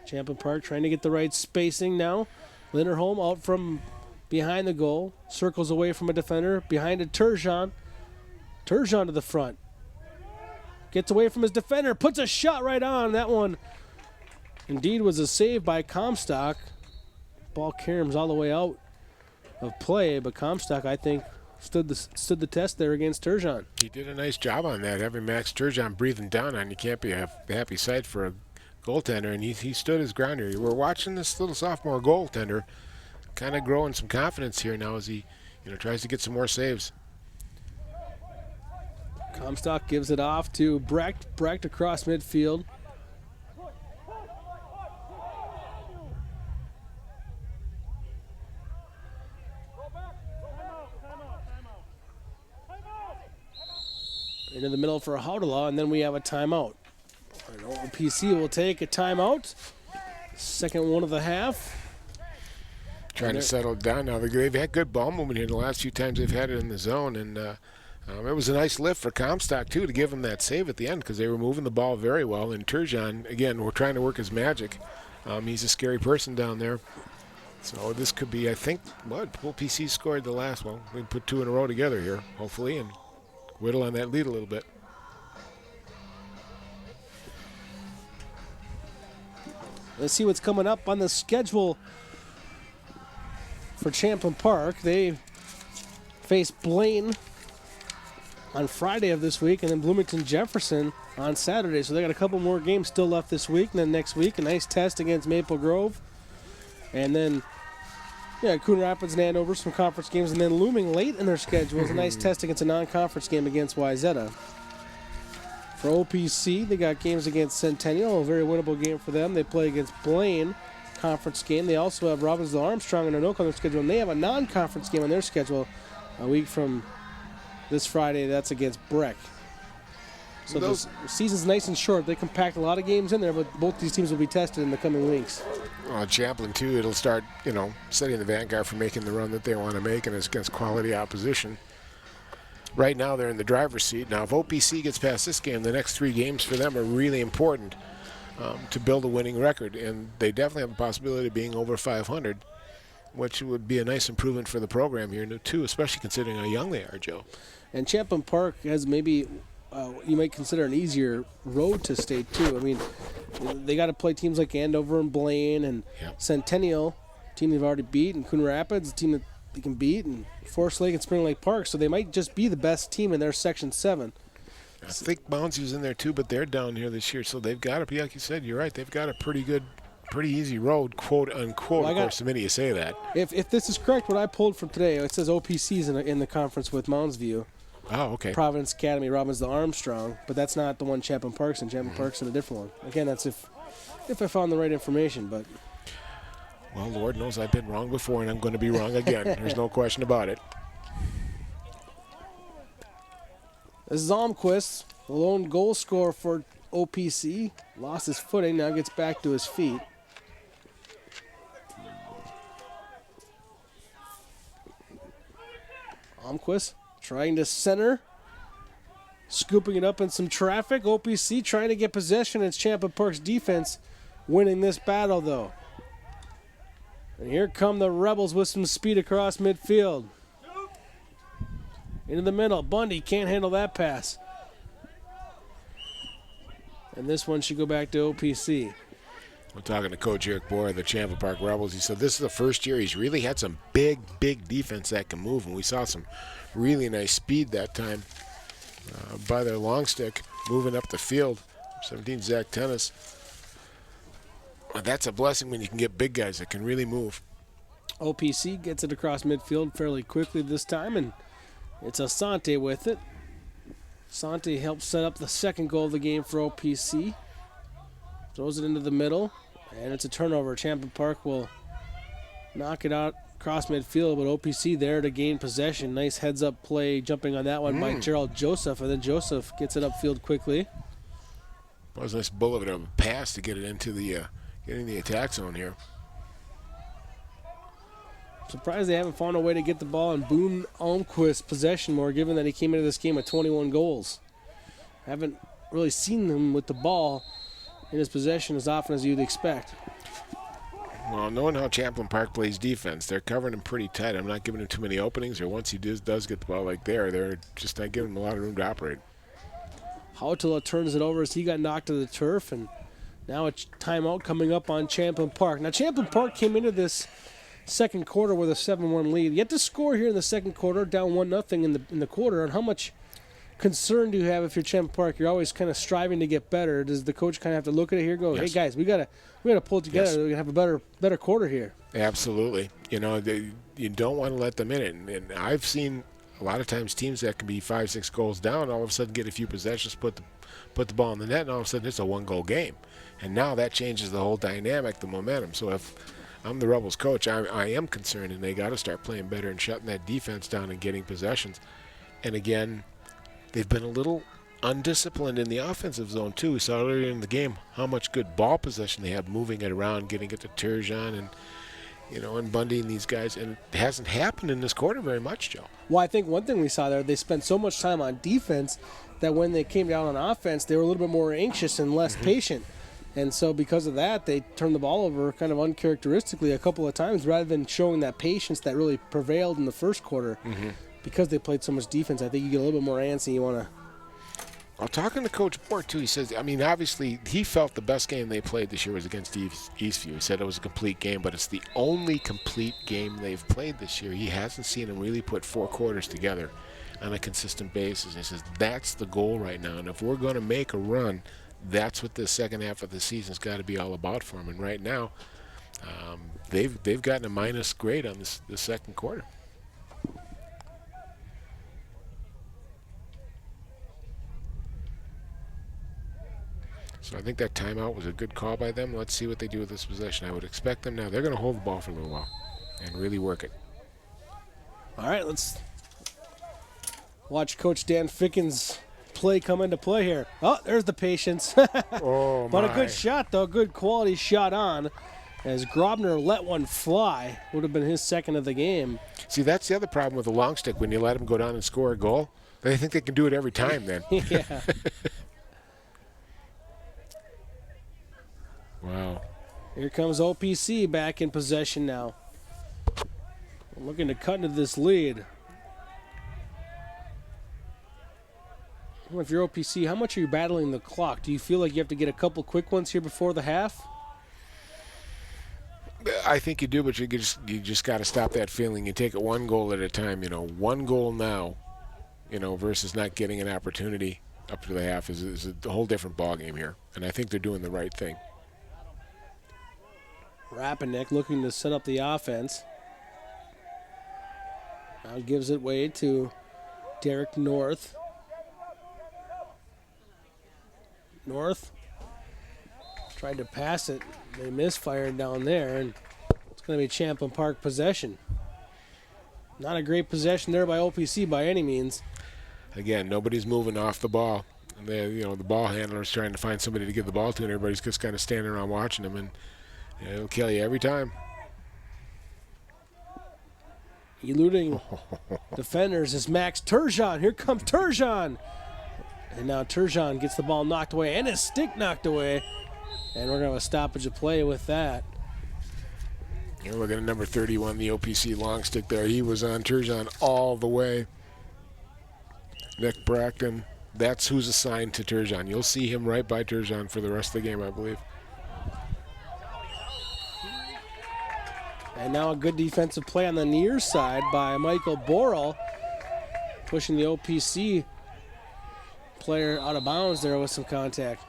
Champlin Park trying to get the right spacing now. Linderholm out from behind the goal. Circles away from a defender. Behind to Turgeon. Turgeon to the front. Gets away from his defender. Puts a shot right on. That one indeed was a save by Comstock. Ball caroms all the way out of play. But Comstock, I think, stood the test there against Turgeon. He did a nice job on that, having Max Turgeon breathing down on. You can't be a happy sight for a goaltender, and he stood his ground here. We're watching this little sophomore goaltender kind of growing some confidence here now as he tries to get some more saves. Comstock gives it off to Brecht. Brecht across midfield. Into the middle for Haudela, and then we have a timeout. And OPC will take a timeout. Second one of the half. Trying to settle it down now. They've had good ball movement here the last few times they've had it in the zone, and it was a nice lift for Comstock, too, to give them that save at the end because they were moving the ball very well. And Turgeon, again, we're trying to work his magic. He's a scary person down there. So this could be, I think, OPC scored the last one. We can put 2 in a row together here, hopefully, and whittle on that lead a little bit. Let's see what's coming up on the schedule for Champlin Park. They face Blaine on Friday of this week and then Bloomington Jefferson on Saturday. So they got a couple more games still left this week. And then next week, a nice test against Maple Grove. And then, Coon Rapids and Andover, some conference games. And then looming late in their schedule is a nice test against a non-conference game against Wayzata. For OPC, they got games against Centennial, a very winnable game for them. They play against Blaine, conference game. They also have Robbinsdale Armstrong and Anoka on their schedule, and they have a non-conference game on their schedule a week from this Friday. That's against Breck. So the season's nice and short. They can pack a lot of games in there, but both these teams will be tested in the coming weeks. Champlin, too, it'll start, setting the vanguard for making the run that they want to make, and it's against quality opposition. Right now, they're in the driver's seat. Now, if OPC gets past this game, the next 3 games for them are really important to build a winning record, and they definitely have the possibility of being over 500, which would be a nice improvement for the program here, too, especially considering how young they are, Joe. And Champlin Park has maybe you might consider an easier road to state, too. I mean, they got to play teams like Andover and Blaine and Centennial, team they've already beat, and Coon Rapids, a team that they can beat, and Forest Lake and Spring Lake Park. So they might just be the best team in their Section 7. I think Bouncy's in there, too, but they're down here this year. So they've got to be, like you said, you're right, they've got a pretty easy road, quote unquote. Well, of course, the minute you say that. If this is correct, what I pulled from today, it says OPC's in the conference with Mounds View. Oh, okay. Providence Academy, Robbinsdale, Armstrong, but that's not the one Champlin Park's in. Champlin Park's in a different one. Again, that's if I found the right information, but. Well, Lord knows I've been wrong before, and I'm going to be wrong again. There's no question about it. This is Almquist, the lone goal scorer for OPC. Lost his footing, now gets back to his feet. Almquist trying to center. Scooping it up in some traffic. OPC trying to get possession. It's Champlin Park's defense winning this battle, though. And here come the Rebels with some speed across midfield. Into the middle. Bundy can't handle that pass. And this one should go back to OPC. We're talking to Coach Eric Boyer of the Champlin Park Rebels. He said this is the first year he's really had some big defense that can move, and we saw some really nice speed that time by their long stick moving up the field. 17 Zach Tennis. Well, that's a blessing when you can get big guys that can really move. OPC gets it across midfield fairly quickly this time, and it's Asante with it. Asante helps set up the second goal of the game for OPC. Throws it into the middle, and it's a turnover. Champlin Park will knock it out across midfield, but OPC there to gain possession. Nice heads-up play jumping on that one by Gerald Joseph, and then Joseph gets it upfield quickly. That was a nice bullet of a pass to get it into the getting the attack zone here. Surprised they haven't found a way to get the ball in Boone Almquist's possession more, given that he came into this game with 21 goals. Haven't really seen him with the ball in his possession as often as you'd expect. Well, knowing how Champlin Park plays defense, they're covering him pretty tight. I'm not giving him too many openings, or once he does get the ball like there, they're just not giving him a lot of room to operate. Hautala turns it over as he got knocked to the turf, and now a timeout coming up on Champlin Park. Now, Champlin Park came into this second quarter with a 7-1 lead. Yet to score here in the second quarter, down 1-0 in the quarter. And how much concern do you have if you're Champlin Park? You're always kind of striving to get better. Does the coach kind of have to look at it here and go, hey, guys, we gotta pull it together. Yes. We're going to have a better quarter here. Absolutely. You don't want to let them in it. And I've seen a lot of times teams that can be 5-6 goals down, all of a sudden get a few possessions, put the ball in the net, and all of a sudden it's a 1-goal game. And now that changes the whole dynamic, the momentum. So if I'm the Rebels coach, I am concerned, and they got to start playing better and shutting that defense down and getting possessions. And again, they've been a little undisciplined in the offensive zone too. We saw earlier in the game how much good ball possession they have, moving it around, getting it to Turgeon and Bundy and these guys, and it hasn't happened in this quarter very much, Joe. Well, I think one thing we saw there, they spent so much time on defense that when they came down on offense, they were a little bit more anxious and less patient. And so because of that, they turned the ball over kind of uncharacteristically a couple of times rather than showing that patience that really prevailed in the first quarter. Because they played so much defense, I think you get a little bit more antsy. You want to. Well, talking to Coach Bohr, too, he says, obviously he felt the best game they played this year was against Eastview. He said it was a complete game, but it's the only complete game they've played this year. He hasn't seen them really put 4 quarters together on a consistent basis. And he says that's the goal right now. And if we're going to make a run, that's what the second half of the season's got to be all about for them. And right now, they've gotten a minus grade on this second quarter. So I think that timeout was a good call by them. Let's see what they do with this possession. I would expect them now. They're going to hold the ball for a little while and really work it. All right, let's watch Coach Dan Fickens play come into play here. Oh, there's the patience. Oh, But my. a good shot, though. Good quality shot on. As Grobner let one fly. Would have been his second of the game. See, that's the other problem with the long stick. When you let them go down and score a goal, they think they can do it every time then. Yeah. Wow. Here comes OPC back in possession now. Looking to cut into this lead. Well, if you're OPC, how much are you battling the clock? Do you feel like you have to get a couple quick ones here before the half? I think you do, but you just got to stop that feeling. You take it one goal at a time. One goal now, versus not getting an opportunity up to the half is a whole different ballgame here. And I think they're doing the right thing. Rapinick looking to set up the offense. Now gives it way to Derek North. North tried to pass it. They misfired down there, and it's going to be Champlin Park possession. Not a great possession there by OPC by any means. Again, nobody's moving off the ball. And the ball handler's trying to find somebody to give the ball to, and everybody's just kind of standing around watching them, and it'll kill you every time. Eluding defenders is Max Turgeon. Here comes Turgeon. And now Turgeon gets the ball knocked away and his stick knocked away. And we're going to have a stoppage of play with that. You're looking at number 31, the OPC long stick there. He was on Turgeon all the way. Nick Bracton, that's who's assigned to Turgeon. You'll see him right by Turgeon for the rest of the game, I believe. And now a good defensive play on the near side by Michael Borrell, pushing the OPC player out of bounds there with some contact.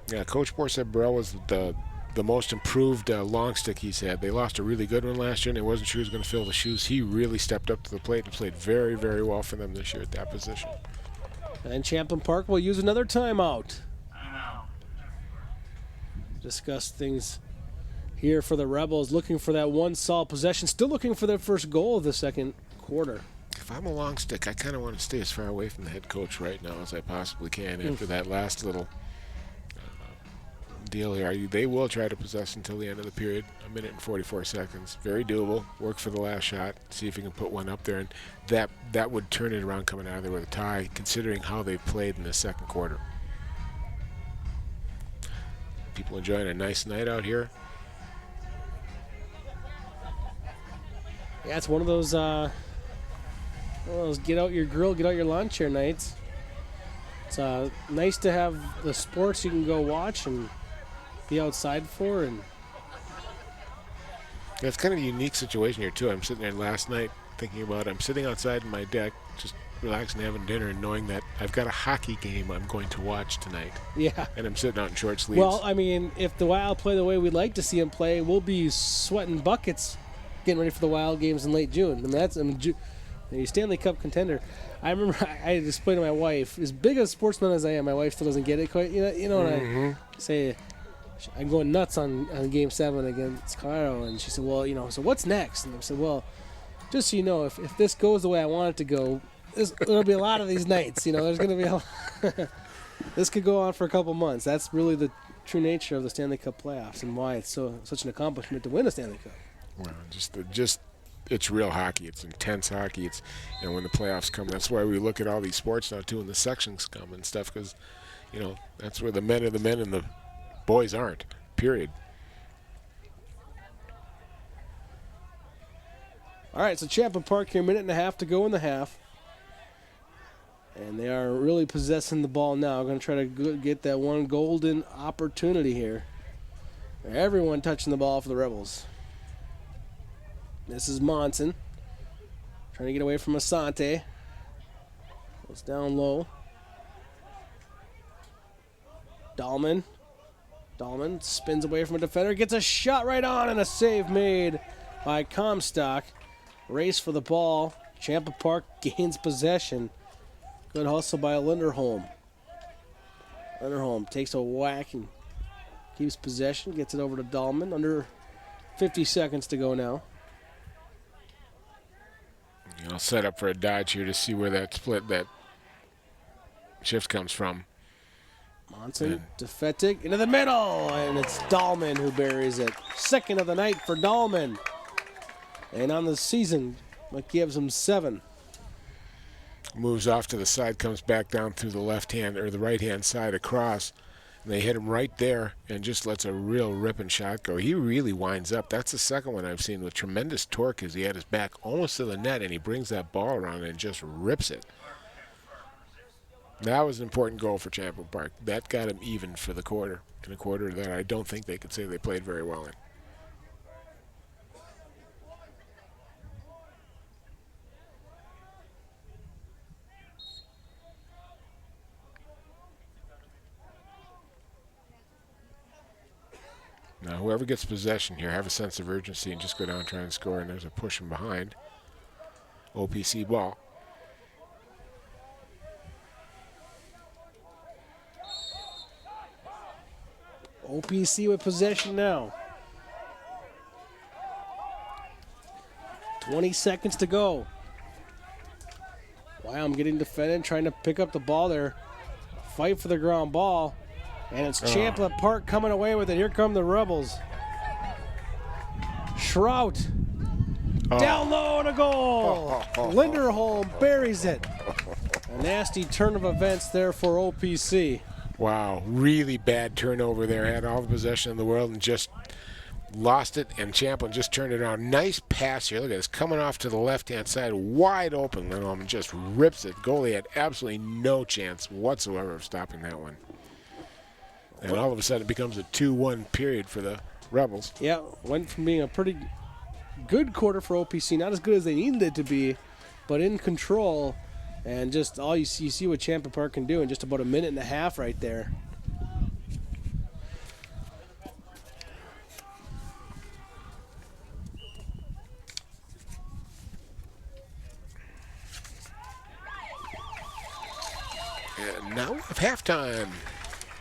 Yeah, Coach Bohr said Burrell was the most improved long stick he's had. They lost a really good one last year, and they wasn't sure he was going to fill the shoes. He really stepped up to the plate and played very, very well for them this year at that position. And Champlin Park will use another timeout. Discuss things here for the Rebels, looking for that one solid possession, still looking for their first goal of the second quarter. If I'm a long stick, I kind of want to stay as far away from the head coach right now as I possibly can after that last little deal here. They will try to possess until the end of the period, 1 minute and 44 seconds. Very doable. Work for the last shot, see if you can put one up there, and that would turn it around coming out of there with a tie, considering how they played in the second quarter. People enjoying a nice night out here. Yeah, it's one of those get out your grill, get out your lawn chair nights. It's nice to have the sports you can go watch and be outside for. And It's kind of a unique situation here, too. I'm sitting there last night thinking about I'm sitting outside in my deck, just relaxing, having dinner, and knowing that I've got a hockey game I'm going to watch tonight. yeah. And I'm sitting out in short sleeves. Well, I mean, if the Wild play the way we'd like to see them play, we'll be sweating buckets getting ready for the Wild games in late June. I mean, a Stanley Cup contender. I remember I explained to my wife, as big a sportsman as I am, my wife still doesn't get it quite. You know, when I say I'm going nuts on Game 7 against Colorado, and she said, well, so what's next? And I said, well, just so you know, if this goes the way I want it to go, there'll be a lot of these nights. There's going to be a lot. This could go on for a couple months. That's really the true nature of the Stanley Cup playoffs and why it's such an accomplishment to win a Stanley Cup. Well, just it's real hockey. It's intense hockey. It's when the playoffs come. That's why we look at all these sports now too, and the sections come and stuff, because that's where the men are the men and the boys aren't. Period. All right, so Champlin Park here, 1.5 minutes to go in the half. And they are really possessing the ball now. Going to try to get that one golden opportunity here. Everyone touching the ball for the Rebels. This is Monson. Trying to get away from Asante. Goes down low. Dahlman spins away from a defender. Gets a shot right on and a save made by Comstock. Race for the ball. Champlin Park gains possession. Good hustle by Linderholm. Linderholm takes a whack and keeps possession. Gets it over to Dahlman. Under 50 seconds to go now. Set up for a dodge here to see where that shift comes from. Monson, Defetic into the middle, and it's Dahlman who buries it. Second of the night for Dahlman. And on the season, that gives him 7. Moves off to the side, comes back down through the left hand or the right hand side across. And they hit him right there and just lets a real ripping shot go. He really winds up. That's the second one I've seen with tremendous torque as he had his back almost to the net, and he brings that ball around and just rips it. That was an important goal for Champlin Park. That got him even for the quarter, in a quarter that I don't think they could say they played very well in. Now, whoever gets possession here, have a sense of urgency and just go down and try and score. And there's a push from behind. OPC ball. OPC with possession now. 20 seconds to go. Wow, I'm getting defended, trying to pick up the ball there. Fight for the ground ball. And it's Champlin Park coming away with it. Here come the Rebels. Shrout. Down low and a goal. Linderholm buries it. A nasty turn of events there for OPC. Wow, really bad turnover there. Had all the possession in the world and just lost it, and Champlin just turned it around. Nice pass here. Look at this, coming off to the left-hand side, wide open. Linderholm just rips it. Goalie had absolutely no chance whatsoever of stopping that one. And all of a sudden it becomes a 2-1 period for the Rebels. Yeah, went from being a pretty good quarter for OPC, not as good as they needed it to be, but in control. And just all you see what Champlin Park can do in just about a minute and a half right there. And now we have halftime.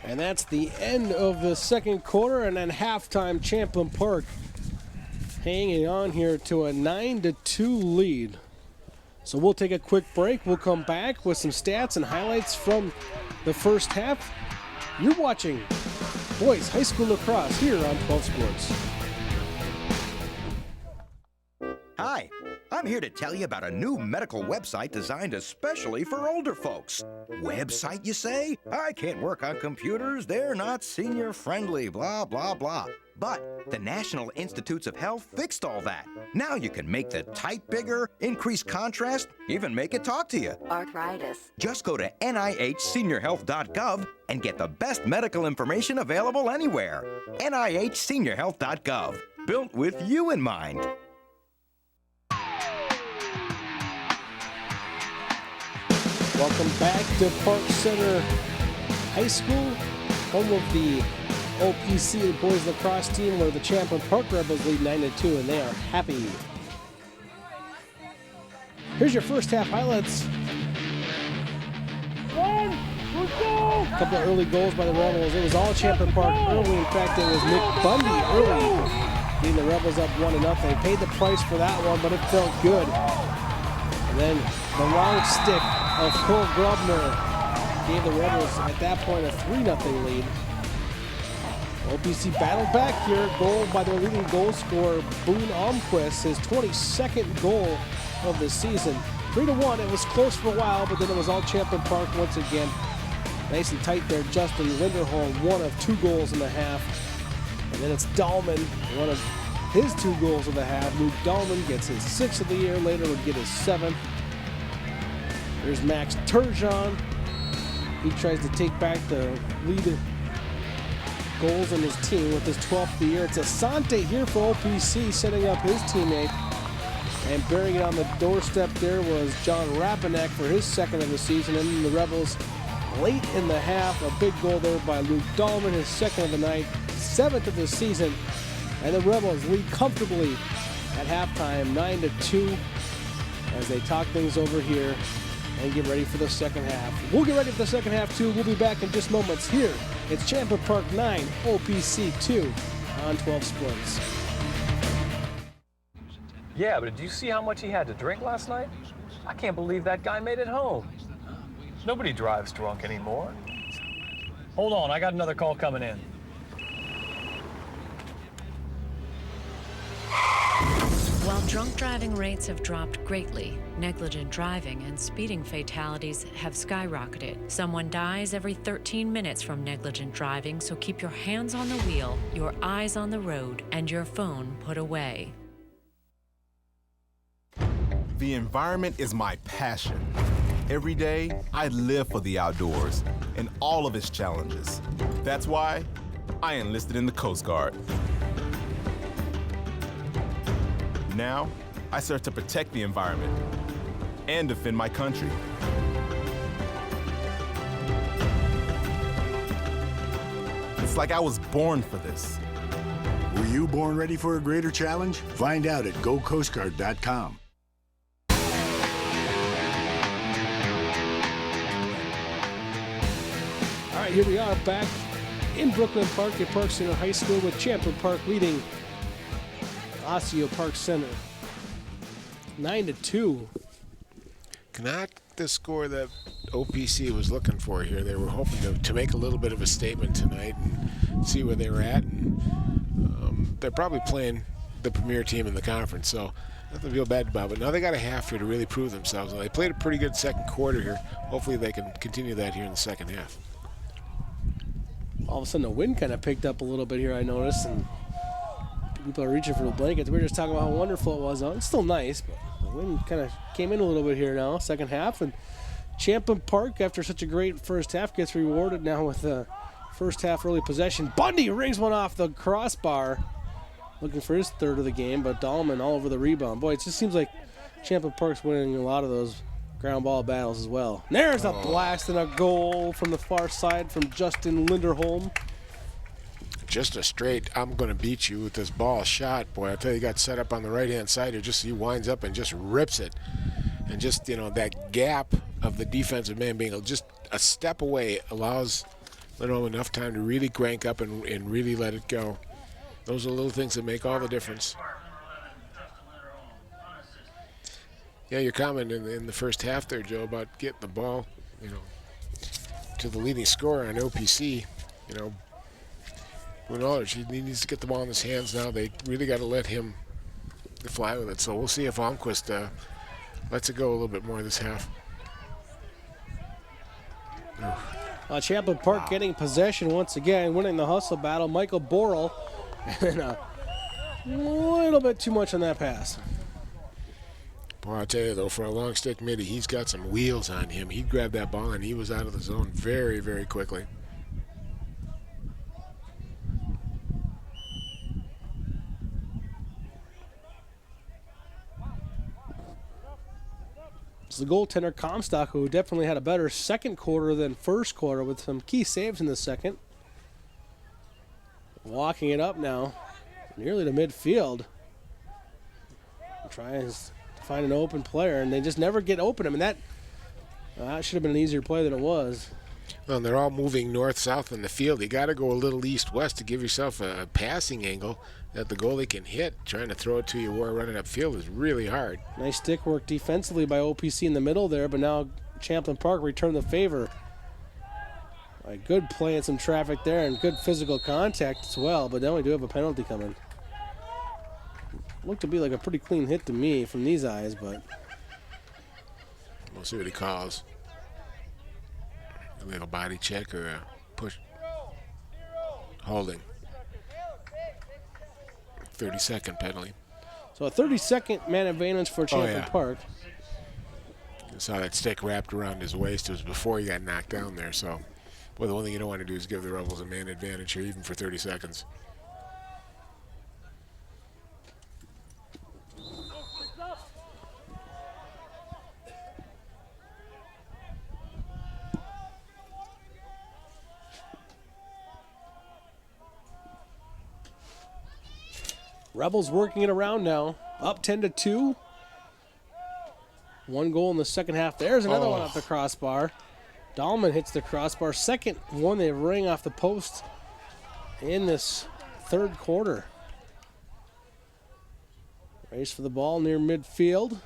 And that's the end of the second quarter, and then halftime Champlin Park hanging on here to a 9-2 lead. So we'll take a quick break. We'll come back with some stats and highlights from the first half. You're watching Boys High School Lacrosse here on 12 Sports. Hi, I'm here to tell you about a new medical website designed especially for older folks. Website, you say? I can't work on computers. They're not senior friendly, blah, blah, blah. But the National Institutes of Health fixed all that. Now you can make the type bigger, increase contrast, even make it talk to you. Arthritis. Just go to NIHseniorhealth.gov and get the best medical information available anywhere. NIHseniorhealth.gov. Built with you in mind. Welcome back to Park Center High School, home of the OPC boys lacrosse team, where the Champlin Park Rebels lead 9-2, and they are happy. Here's your first half highlights. A couple of early goals by the Rebels. It was all Champlin Park early. In fact, it was Nick Bundy early, getting the Rebels up 1-0. They paid the price for that one, but it felt good. And then the long stick of Cole Grubner gave the Rebels at that point a 3-0 lead. OPC battled back here. Goal by their leading goal scorer, Boone Almquist, his 22nd goal of the season. 3-1. It was close for a while, but then it was all Champlin Park once again. Nice and tight there. Justin Linderholm, one of 2 goals in the half. And then it's Dahlman, one of his 2 goals of the half. Luke Dahlman gets his 6th of the year. Later would get his 7th. There's Max Turgeon. He tries to take back the lead goals on his team with his 12th of the year. It's Asante here for OPC, setting up his teammate. And burying it on the doorstep there was John Rapanek for his 2nd of the season. And then the Rebels late in the half, a big goal there by Luke Dahlman, his 2nd of the night, 7th of the season. And the Rebels lead comfortably at halftime, 9-2, as they talk things over here and get ready for the second half. We'll get ready for the second half too. We'll be back in just moments here. It's Champlin Park 9, OPC 2 on 12 Sports. Yeah, but did you see how much he had to drink last night? I can't believe that guy made it home. Nobody drives drunk anymore. Hold on, I got another call coming in. While drunk driving rates have dropped greatly, negligent driving and speeding fatalities have skyrocketed. Someone dies every 13 minutes from negligent driving, so keep your hands on the wheel, your eyes on the road, and your phone put away. The environment is my passion. Every day, I live for the outdoors and all of its challenges. That's why I enlisted in the Coast Guard. Now, I serve to protect the environment and defend my country. It's like I was born for this. Were you born ready for a greater challenge? Find out at gocoastguard.com. All right, here we are back in Brooklyn Park at Park Center High School with Champlin Park leading Osseo-Park Center 9-2. Not the score that OPC was looking for here. They were hoping to make a little bit of a statement tonight and see where they were at. And they're probably playing the premier team in the conference, so nothing to feel bad about. But now they got a half here to really prove themselves. And they played a pretty good second quarter here. Hopefully they can continue that here in the second half. All of a sudden the wind kind of picked up a little bit here, I noticed, and people are reaching for the blankets. We were just talking about how wonderful it was. It's still nice, but the wind kind of came in a little bit here now, second half. And Champlin Park, after such a great first half, gets rewarded now with a first half early possession. Bundy rings one off the crossbar, looking for his third of the game, but Dahlman all over the rebound. Boy, it just seems like Champlin Park's winning a lot of those ground ball battles as well. And there's a blast and a goal from the far side from Justin Linderholm. Just a straight, I'm going to beat you with this ball shot. Boy, I tell you, he got set up on the right-hand side here. Just he winds up and just rips it. And just, you know, that gap of the defensive man being just a step away allows Linderholm enough time to really crank up and really let it go. Those are little things that make all the difference. Yeah, your comment in the first half there, Joe, about getting the ball, you know, to the leading scorer on OPC, you know, he needs to get the ball in his hands now. They really got to let him fly with it. So we'll see if Almquist lets it go a little bit more this half. Champlin Park getting possession once again, winning the hustle battle. Michael Borrell, and a little bit too much on that pass. Boy, I'll tell you, though, for a long stick midi, he's got some wheels on him. He grabbed that ball, and he was out of the zone very, very quickly. It's the goaltender Comstock, who definitely had a better second quarter than first quarter with some key saves in the second. Walking it up now, nearly to midfield. Trying to find an open player, and they just never get open. I mean, that should have been an easier play than it was. Well, and they're all moving north-south in the field. You got to go a little east-west to give yourself a passing angle that the goalie can hit. Trying to throw it to you while running upfield is really hard. Nice stick work defensively by OPC in the middle there, but now Champlin Park returned the favor. A good play and some traffic there, and good physical contact as well, but now we do have a penalty coming. Looked to be like a pretty clean hit to me from these eyes, but we'll see what he calls. Like a body check or a push. Holding. 30-second penalty. So a 30-second man advantage for Champlin Park. You saw that stick wrapped around his waist. It was before he got knocked down there. So, well, the one thing you don't want to do is give the Rebels a man advantage here, even for 30 seconds. Rebels working it around now. Up 10-2. One goal in the second half. There's another one off the crossbar. Dahlman hits the crossbar. Second one they ring off the post in this third quarter. Race for the ball near midfield.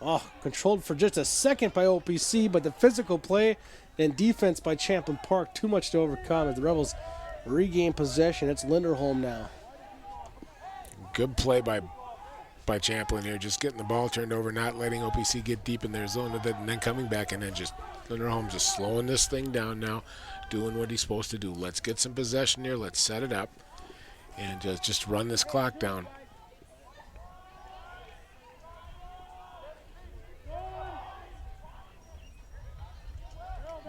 Oh, controlled for just a second by OPC, but the physical play and defense by Champlin Park, too much to overcome as the Rebels regain possession. It's Linderholm now. Good play by Champlin here, just getting the ball turned over, not letting OPC get deep in their zone with it, and then coming back, and then just Linderholm just slowing this thing down now, doing what he's supposed to do. Let's get some possession here. Let's set it up and just run this clock down.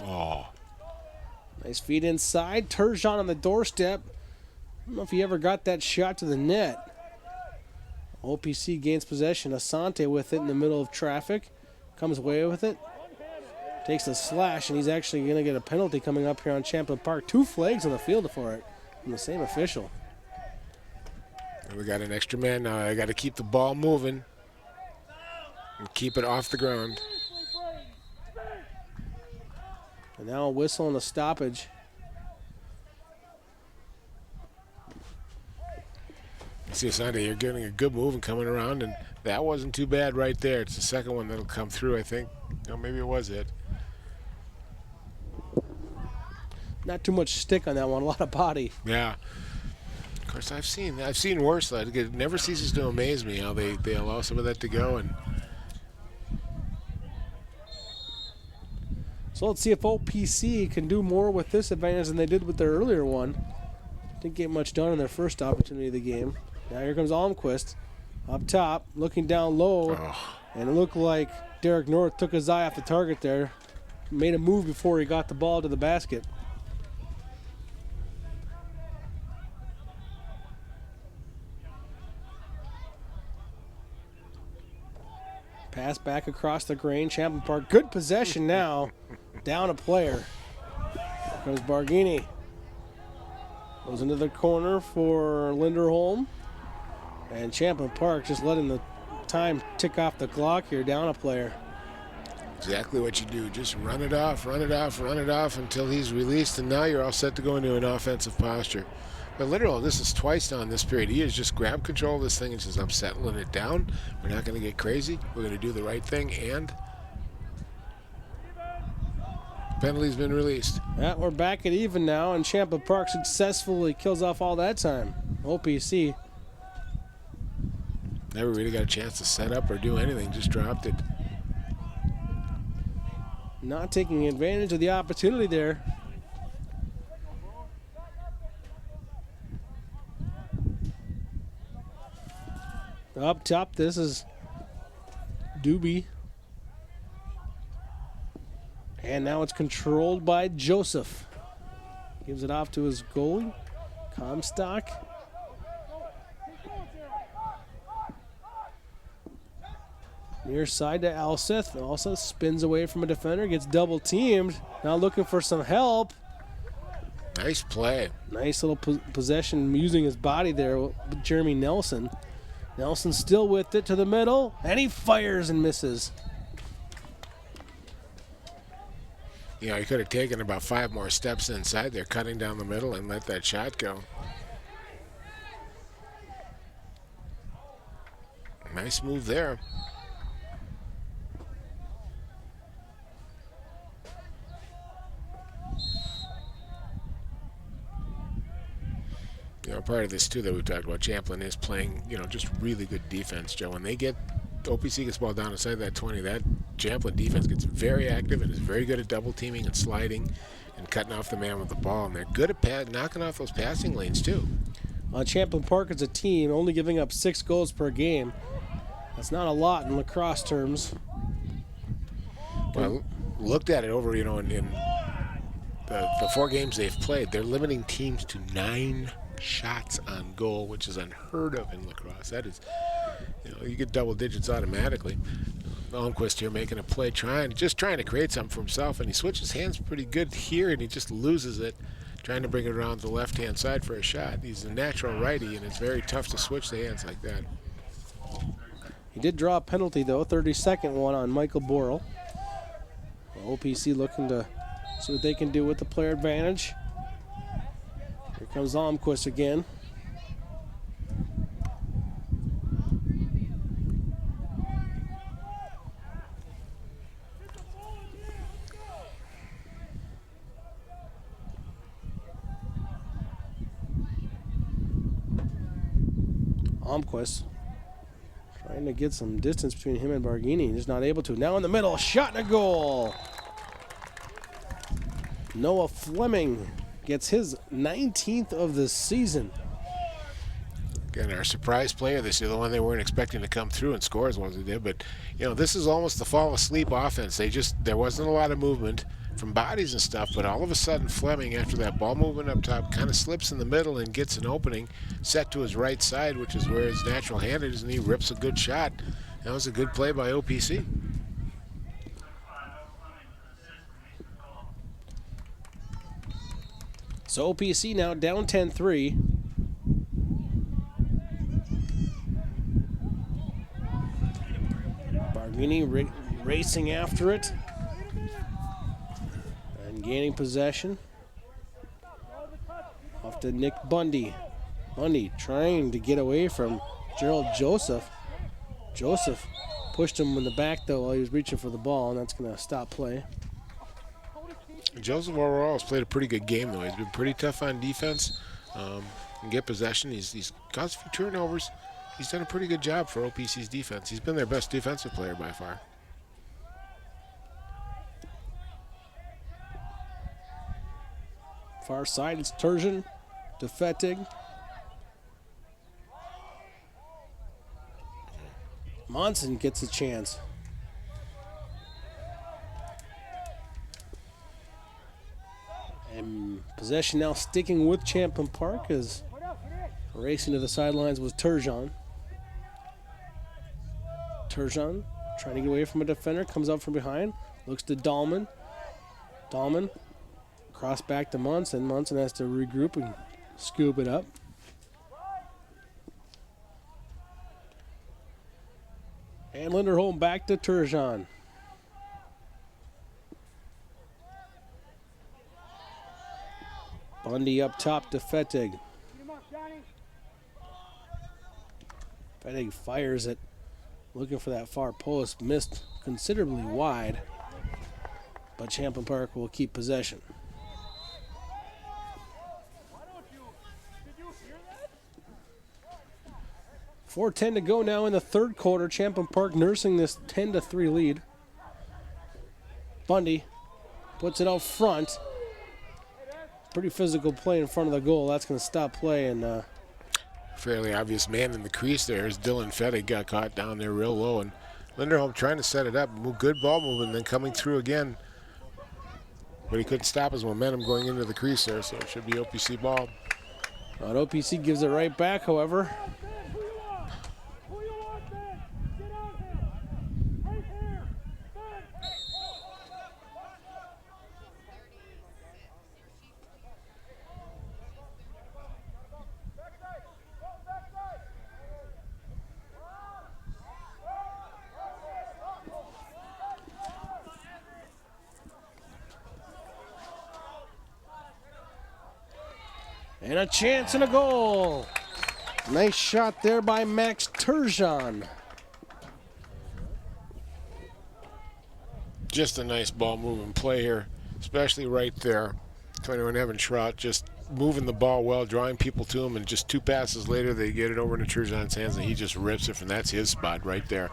Oh. Nice feed inside. Turgeon on the doorstep. I don't know if he ever got that shot to the net. OPC gains possession. Asante with it in the middle of traffic. Comes away with it. Takes a slash, and he's actually going to get a penalty coming up here on Champlin Park. 2 flags on the field for it from the same official. And we got an extra man now. I got to keep the ball moving and keep it off the ground. And now a whistle and a stoppage. See, Asante, you're getting a good move and coming around, and that wasn't too bad right there. It's the second one that'll come through, I think. No, maybe it was it. Not too much stick on that one, a lot of body. Yeah. Of course, I've seen worse. It never ceases to amaze me how they allow some of that to go. And so let's see if OPC can do more with this advantage than they did with their earlier one. Didn't get much done in their first opportunity of the game. Now here comes Almquist up top, looking down low, and it looked like Derek North took his eye off the target there. Made a move before he got the ball to the basket. Pass back across the grain. Champlin Park, good possession now. Down a player. Here comes Barghini. Goes into the corner for Linderholm. And Champlin Park just letting the time tick off the clock here. Down a player. Exactly what you do. Just run it off, run it off, run it off until he's released, and now you're all set to go into an offensive posture. But literally, this is twice now in this period. He has just grabbed control of this thing and says, I'm settling it down. We're not going to get crazy. We're going to do the right thing, and penalty's been released. Yeah, we're back at even now, and Champlin Park successfully kills off all that time. OPC. Never really got a chance to set up or do anything, just dropped it. Not taking advantage of the opportunity there. Up top, this is Doobie. And now it's controlled by Joseph. Gives it off to his goalie, Comstock. Near side to Alseth. Alseth spins away from a defender, gets double teamed. Now looking for some help. Nice play. Nice little possession using his body there with Jeremy Nelson. Nelson still with it to the middle, and he fires and misses. You know, he could have taken about 5 more steps inside there, cutting down the middle and let that shot go. Nice move there. You know, part of this too that we talked about, Champlin is playing, you know, just really good defense, Joe. When they get OPC gets ball down inside that 20, that Champlin defense gets very active and is very good at double teaming and sliding and cutting off the man with the ball, and they're good at knocking off those passing lanes too. Champlin Park as a team only giving up 6 goals per game. That's not a lot in lacrosse terms. Well, I looked at it over, you know, in the 4 games they've played, they're limiting teams to 9 shots on goal, which is unheard of in lacrosse. That is, you know, you get double digits automatically. Almquist here making a play, trying to create something for himself, and he switches hands pretty good here, and he just loses it, trying to bring it around the left-hand side for a shot. He's a natural righty, and it's very tough to switch the hands like that. He did draw a penalty, though, 32nd one on Michael Borrell. OPC looking to see what they can do with the player advantage. Here comes Almquist again. Almquist trying to get some distance between him and Barghini. Just not able to. Now in the middle, shot and a goal. Noah Fleming gets his 19th of the season. Again, our surprise player this year, the one they weren't expecting to come through and score as well as they did. But, you know, this is almost the fall asleep offense. There wasn't a lot of movement from bodies and stuff, but all of a sudden Fleming, after that ball movement up top, kind of slips in the middle and gets an opening set to his right side, which is where his natural hand is, and he rips a good shot. That was a good play by OPC. So OPC now down 10-3. Barghini racing after it and gaining possession. Off to Nick Bundy. Bundy trying to get away from Gerald Joseph. Joseph pushed him in the back though while he was reaching for the ball, and that's going to stop play. Joseph overall has played a pretty good game, though. He's been pretty tough on defense. Can get possession. He's caused a few turnovers. He's done a pretty good job for OPC's defense. He's been their best defensive player by far. Far side, it's Turgeon to Fettig. Monson gets a chance. And possession now sticking with Champlin Park as racing to the sidelines was Turgeon. Turgeon trying to get away from a defender, comes up from behind, looks to Dahlman. Dahlman cross back to Munson. Munson has to regroup and scoop it up. And Linderholm back to Turgeon. Bundy up top to Fettig. Fettig fires it, looking for that far post. Missed considerably wide, but Champlin Park will keep possession. .4:10 to go now in the third quarter. Champlin Park nursing this 10-3 lead. Bundy puts it out front. Pretty physical play in front of the goal. That's going to stop play. And fairly obvious man in the crease there is Dylan Fettig. Got caught down there real low. And Linderholm trying to set it up. Good ball movement, then coming through again. But he couldn't stop his momentum going into the crease there, so it should be OPC ball. But OPC gives it right back, however. And a chance and a goal. Nice shot there by Max Turgeon. Just a nice ball moving play here, especially right there. 21 Evan Trout just moving the ball well, drawing people to him, and just 2 passes later they get it over into Turgeon's hands and he just rips it, and that's his spot right there.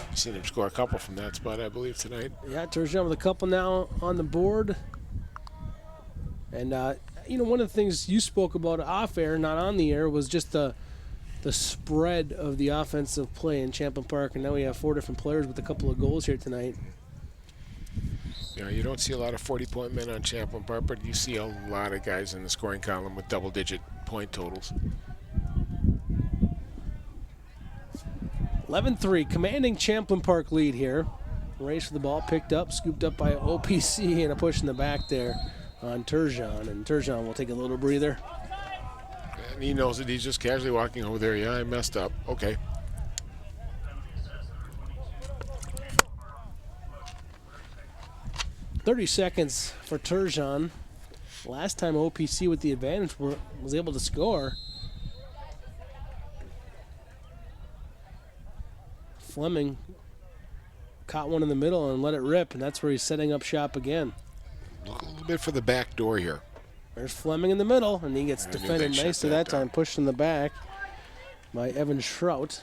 I've seen him score a couple from that spot, I believe, tonight. Yeah, Turgeon with a couple now on the board. And you know, one of the things you spoke about off air, not on the air, was just the spread of the offensive play in Champlin Park, and now we have 4 different players with a couple of goals here tonight. You know, you don't see a lot of 40-point men on Champlin Park, but you see a lot of guys in the scoring column with double-digit point totals. 11-3, commanding Champlin Park lead here. Race for the ball, picked up, scooped up by OPC, and a push in the back there on Turgeon, and Turgeon will take a little breather. And he knows it. He's just casually walking over there. Yeah, I messed up. Okay. .30 seconds for Turgeon. Last time OPC with the advantage was able to score. Fleming caught one in the middle and let it rip, and that's where he's setting up shop again. Look a little bit for the back door here. There's Fleming in the middle, and he gets defended nicely that time, pushed in the back. by Evan Shrout.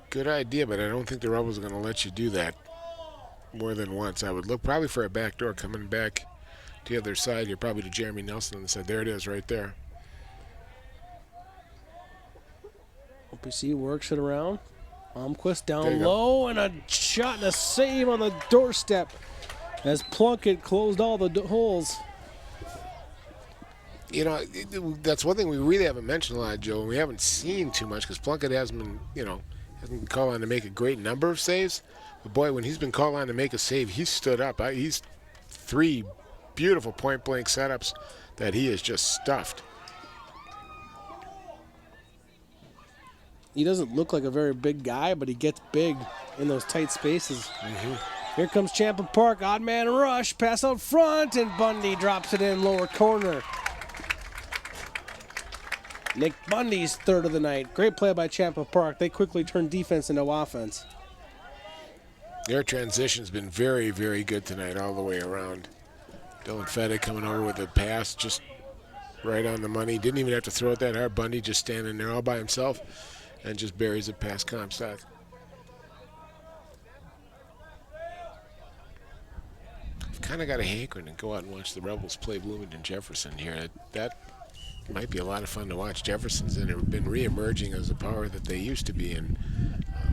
Good idea, but I don't think the Rebels are going to let you do that more than once. I would look probably for a back door coming back to the other side. You're probably to Jeremy Nelson on the side. There it is right there. OPC works it around. Almquist down low, and a shot and a save on the doorstep as Plunkett closed all the holes. You know, that's one thing we really haven't mentioned a lot, Joe, and we haven't seen too much because Plunkett hasn't been, hasn't been called on to make a great number of saves. But boy, when he's been called on to make a save, he's stood up. He's 3 beautiful point-blank setups that he has just stuffed. He doesn't look like a very big guy, but he gets big in those tight spaces. Here comes Champlin Park, odd man rush, pass out front, and Bundy drops it in lower corner. Nick Bundy's third of the night. Great play by Champlin Park. They quickly turn defense into offense. Their transition's been very, very good tonight all the way around. Dylan Fedde coming over with a pass just right on the money. Didn't even have to throw it that hard. Bundy just standing there all by himself and just buries it past Comcast. I've kind of got a hankering to go out and watch the Rebels play Bloomington Jefferson here. That might be a lot of fun to watch. Jefferson's been re-emerging as a power that they used to be, and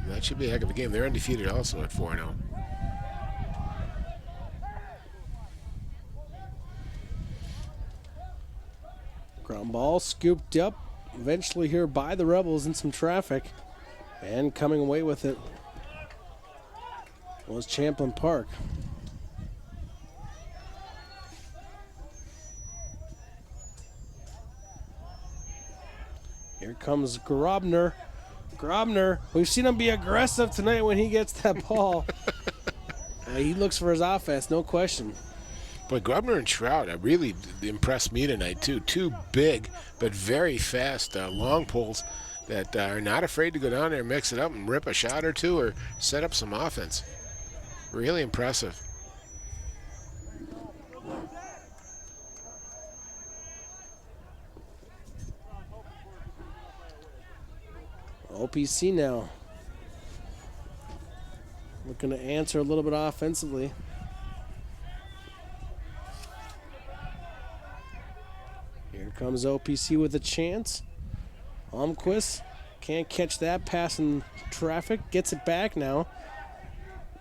that should be a heck of a game. They're undefeated also at 4-0. Ground ball scooped up eventually here by the Rebels in some traffic, and coming away with it was Champlin Park. Here comes Grobner. Grobner, we've seen him be aggressive tonight when he gets that ball. He looks for his offense, no question. But Grobner and Shroud really impressed me tonight, too. 2 big but very fast long poles that are not afraid to go down there and mix it up and rip a shot or two or set up some offense. Really impressive. OPC now looking to answer a little bit offensively. Here comes OPC with a chance. Almquist can't catch that pass in traffic. Gets it back now.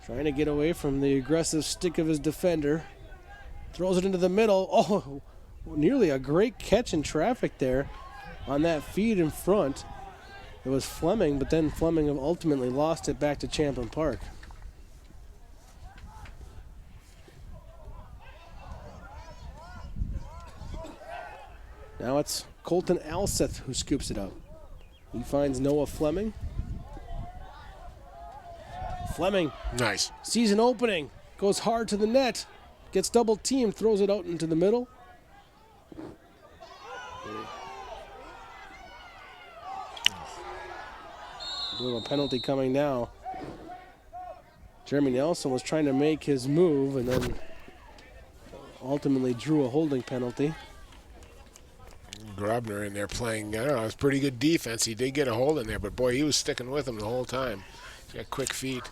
Trying to get away from the aggressive stick of his defender. Throws it into the middle. Oh, nearly a great catch in traffic there on that feed in front. It was Fleming, but then Fleming ultimately lost it back to Champlin Park. Now it's Colton Alseth who scoops it up. He finds Noah Fleming. Fleming. Nice. Season opening. Goes hard to the net. Gets double teamed. Throws it out into the middle. A little penalty coming now. Jeremy Nelson was trying to make his move and then ultimately drew a holding penalty. Grobner in there playing, I don't know, it was pretty good defense. He did get a hold in there, but boy, he was sticking with him the whole time. He's got quick feet.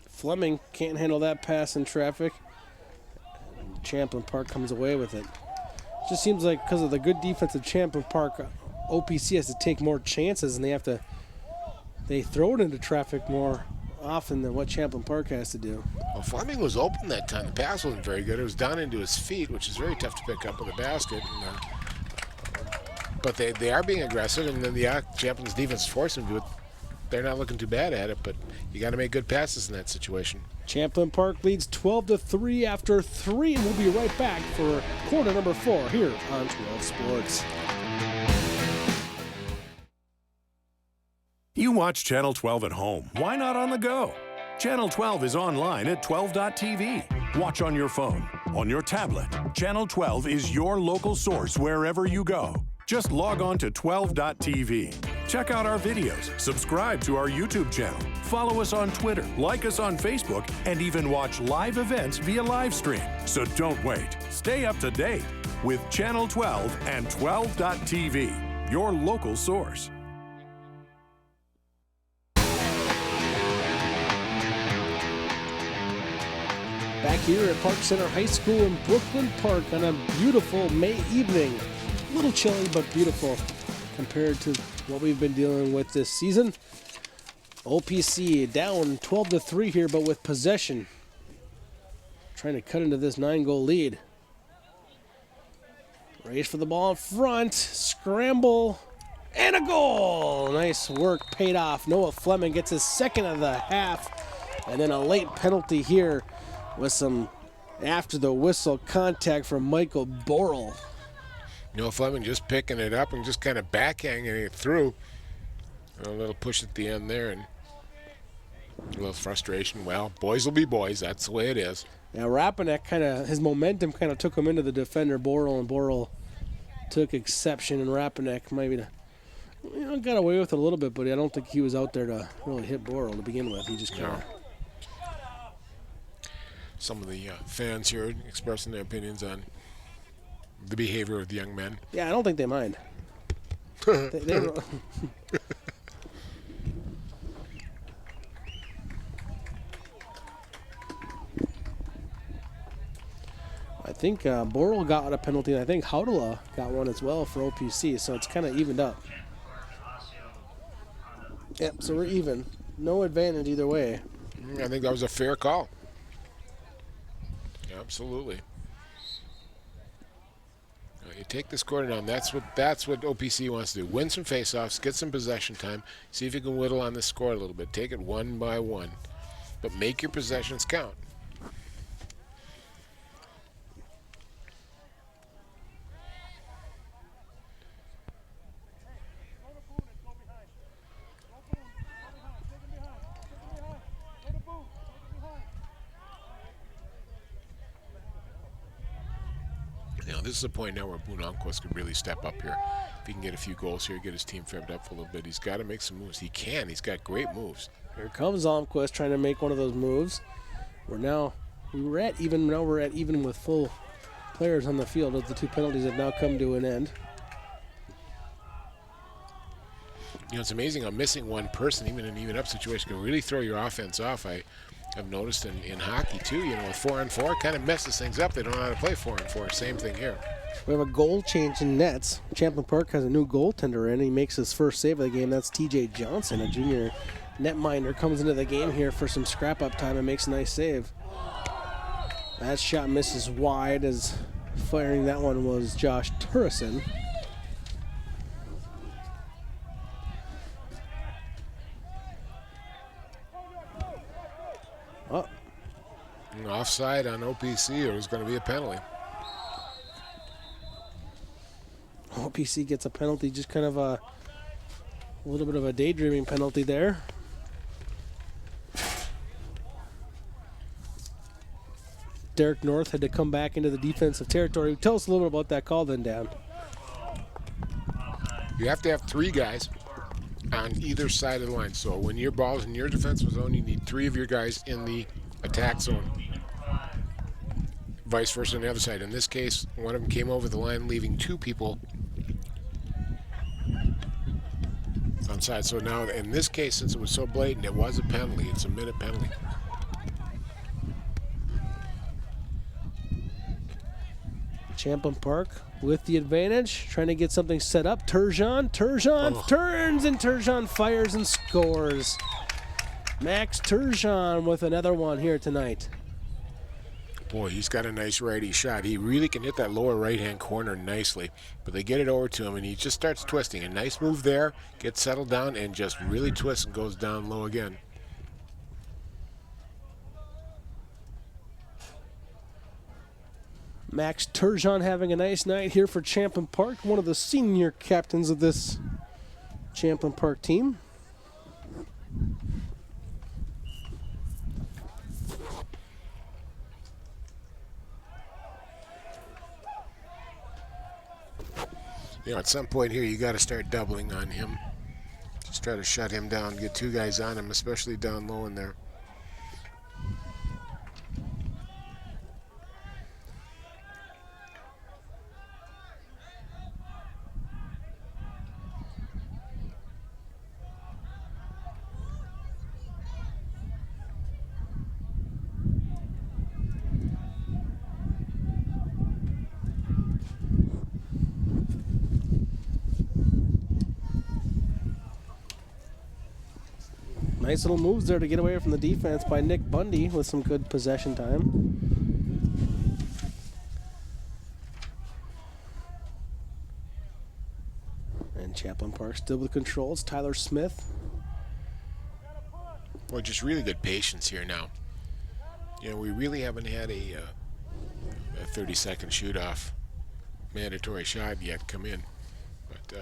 Fleming can't handle that pass in traffic. Champlin Park comes away with it. Just seems like because of the good defense of Champlin Park, OPC has to take more chances, and they throw it into traffic more often than what Champlin Park has to do. Well, Fleming was open that time. The pass wasn't very good. It was down into his feet, which is very tough to pick up with a basket. And, but they are being aggressive, and then the Champlin's defense forced them to do it. They're not looking too bad at it, but you got to make good passes in that situation. Champlin Park leads 12-3 after 3, and we'll be right back for quarter number 4 here on 12 Sports. You watch Channel 12 at home. Why not on the go? Channel 12 is online at 12.tv. Watch on your phone, on your tablet. Channel 12 is your local source wherever you go. Just log on to 12.tv. Check out our videos, subscribe to our YouTube channel, follow us on Twitter, like us on Facebook, and even watch live events via live stream. So don't wait. Stay up to date with Channel 12 and 12.tv, your local source. Back here at Park Center High School in Brooklyn Park on a beautiful May evening. A little chilly, but beautiful compared to what we've been dealing with this season. OPC down 12-3 here, but with possession. Trying to cut into this 9-goal lead. Race for the ball in front. Scramble. And a goal! Nice work, paid off. Noah Fleming gets his second of the half. And then a late penalty here with some after the whistle contact from Michael Borrell. Noah Fleming just picking it up and just kind of backhanging it through. A little push at the end there and a little frustration. Well, boys will be boys. That's the way it is. Now Rappanek his momentum kind of took him into the defender Borrell, and Borrell took exception, and Rappanek maybe got away with it a little bit, but I don't think he was out there to really hit Borrell to begin with. He just kind of... Some of the fans here expressing their opinions on the behavior of the young men. Yeah, I don't think they mind. they I think Borrell got a penalty, and I think Haudela got one as well for OPC, so it's kind of evened up. Yep, so we're even. No advantage either way. I think that was a fair call. Absolutely. You take this quarter down. That's what OPC wants to do. Win some faceoffs, get some possession time, see if you can whittle on the score a little bit. Take it one by one, but make your possessions count. This is a point now where Boone Onquist could really step up here. If he can get a few goals here, get his team feved up for a little bit, he's got to make some moves. He can. He's got great moves. Here comes Onquist trying to make one of those moves. We're at even with full players on the field, as the two penalties have now come to an end. It's amazing how missing one person, even in an even-up situation, can really throw your offense off. I've noticed in hockey, too, with 4-on-4, kind of messes things up. They don't know how to play 4-on-4. Same thing here. We have a goal change in nets. Champlin Park has a new goaltender in. He makes his first save of the game. That's TJ Johnson, a junior netminder, comes into the game here for some scrap-up time and makes a nice save. That shot misses wide, as firing that one was Josh Turrison. Oh. Offside on OPC, it was going to be a penalty. OPC gets a penalty, just kind of a little bit of a daydreaming penalty there. Derek North had to come back into the defensive territory. Tell us a little bit about that call then, Dan. You have to have three guys on either side of the line. So when your ball's in your defensive zone, you need three of your guys in the attack zone. Vice versa on the other side. In this case, one of them came over the line, leaving two people on side. So now, in this case, since it was so blatant, it was a penalty. It's a minute penalty. Champlin Park with the advantage, trying to get something set up. Turgeon turns, and Turgeon fires and scores. Max Turgeon with another one here tonight. Boy, he's got a nice righty shot. He really can hit that lower right-hand corner nicely, but they get it over to him, and he just starts twisting. A nice move there, gets settled down, and just really twists and goes down low again. Max Turgeon having a nice night here for Champlin Park, one of the senior captains of this Champlin Park team. At some point here, you got to start doubling on him. Just try to shut him down, get 2 guys on him, especially down low in there. Nice little moves there to get away from the defense by Nick Bundy with some good possession time. And Champlin Park still with control. It's Tyler Smith. Boy, just really good patience here now. We really haven't had a 30-second shoot-off mandatory shot yet come in. But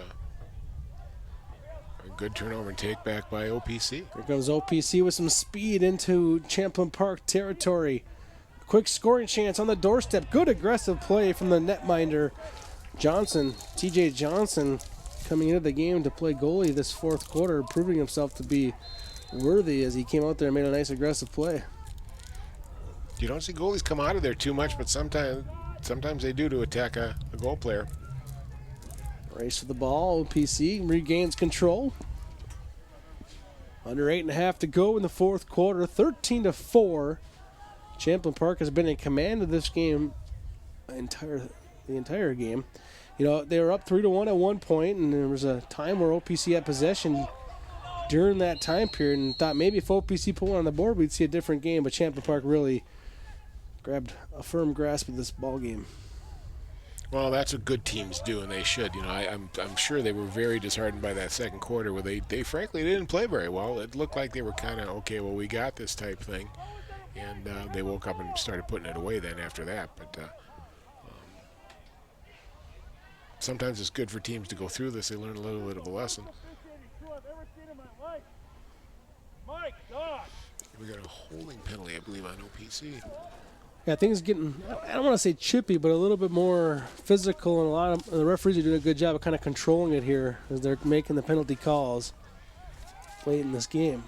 a good turnover and take back by OPC. Here comes OPC with some speed into Champlin Park territory. Quick scoring chance on the doorstep. Good aggressive play from the netminder Johnson. TJ Johnson coming into the game to play goalie this fourth quarter, proving himself to be worthy as he came out there and made a nice aggressive play. You don't see goalies come out of there too much, but sometimes they do to attack a goal player. Race for the ball. OPC regains control. Under 8.5 to go in the fourth quarter. 13-4. Champlin Park has been in command of this game the entire game. They were up 3-1 at one point, and there was a time where OPC had possession during that time period and thought maybe if OPC put one on the board, we'd see a different game, but Champlin Park really grabbed a firm grasp of this ball game. Well, that's what good teams do, and they should. I'm sure they were very disheartened by that second quarter where they frankly didn't play very well. It looked like they were kind of, okay, well, we got this type thing. And they woke up and started putting it away then after that. But sometimes it's good for teams to go through this. They learn a little bit of a lesson. We got a holding penalty, I believe, on OPC. Yeah, things getting, I don't want to say chippy, but a little bit more physical, and a lot of the referees are doing a good job of kind of controlling it here as they're making the penalty calls late in this game.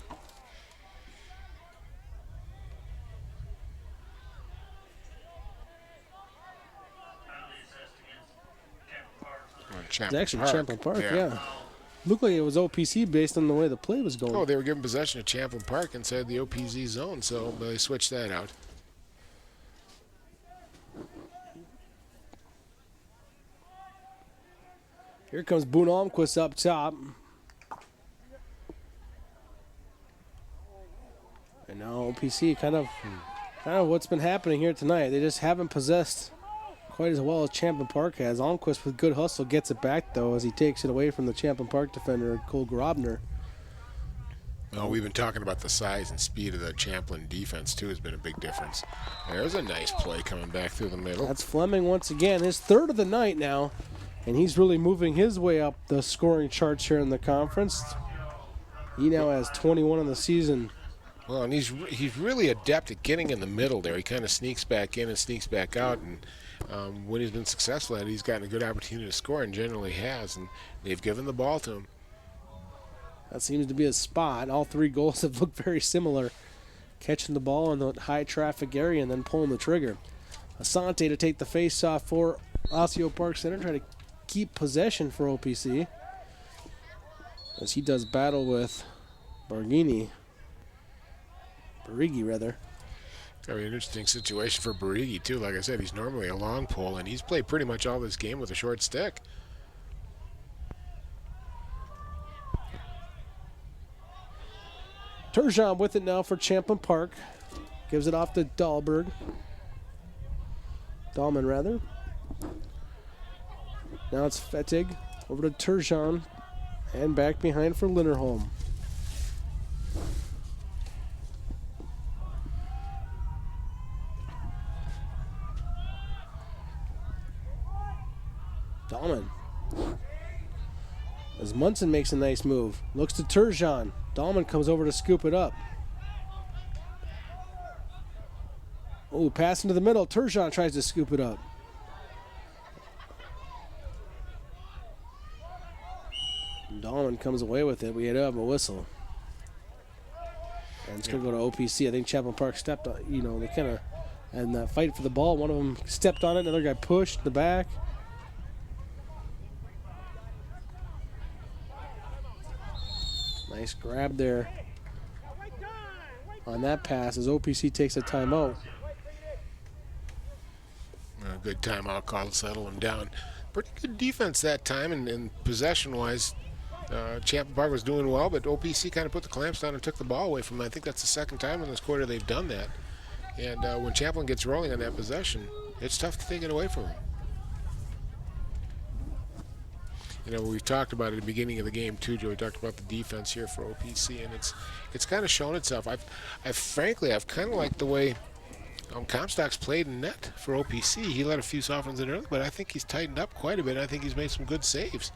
It's actually Champlin Park, yeah. Looked like it was OPC based on the way the play was going. Oh, they were given possession of Champlin Park inside the OPC zone, so they switched that out. Here comes Boone Almquist up top. And now OPC kind of what's been happening here tonight. They just haven't possessed quite as well as Champlin Park has. Almquist with good hustle gets it back, though, as he takes it away from the Champlin Park defender, Cole Grobner. Well, we've been talking about the size and speed of the Champlin defense, too, has been a big difference. There's a nice play coming back through the middle. That's Fleming once again, his third of the night now, and he's really moving his way up the scoring charts here in the conference. He now has 21 in the season. Well, and he's really adept at getting in the middle there. He kind of sneaks back in and sneaks back out, and when he's been successful at it, he's gotten a good opportunity to score, and generally has, and they've given the ball to him. That seems to be a spot. All three goals have looked very similar. Catching the ball in the high traffic area and then pulling the trigger. Asante to take the face-off for Osseo-Park Center, try to keep possession for OPC as he does battle with Barighi, rather. Very interesting situation for Barighi, too. Like I said, he's normally a long pole, and he's played pretty much all this game with a short stick. Turgeon with it now for Champlin Park. Gives it off to Dahlman, rather. Now it's Fettig over to Turgeon and back behind for Linderholm. Dahlman. As Munson makes a nice move. Looks to Turgeon. Dahlman comes over to scoop it up. Oh, pass into the middle. Turgeon tries to scoop it up. Dahlman comes away with it. We had have a whistle. And it's going to go to OPC. I think Champlin Park stepped on, they kind of, and that fight for the ball, one of them stepped on it, another guy pushed the back. Nice grab there on that pass as OPC takes a timeout. A good timeout call to settle him down. Pretty good defense that time, and possession-wise, Champlin Park was doing well, but OPC kind of put the clamps down and took the ball away from them. I think that's the second time in this quarter they've done that. And when Champlin gets rolling on that possession, it's tough to take it away from them. We've talked about it at the beginning of the game too, Joe. We talked about the defense here for OPC, and it's kind of shown itself. I've kind of liked the way Comstock's played in net for OPC. He let a few soft ones in early, but I think he's tightened up quite a bit. I think he's made some good saves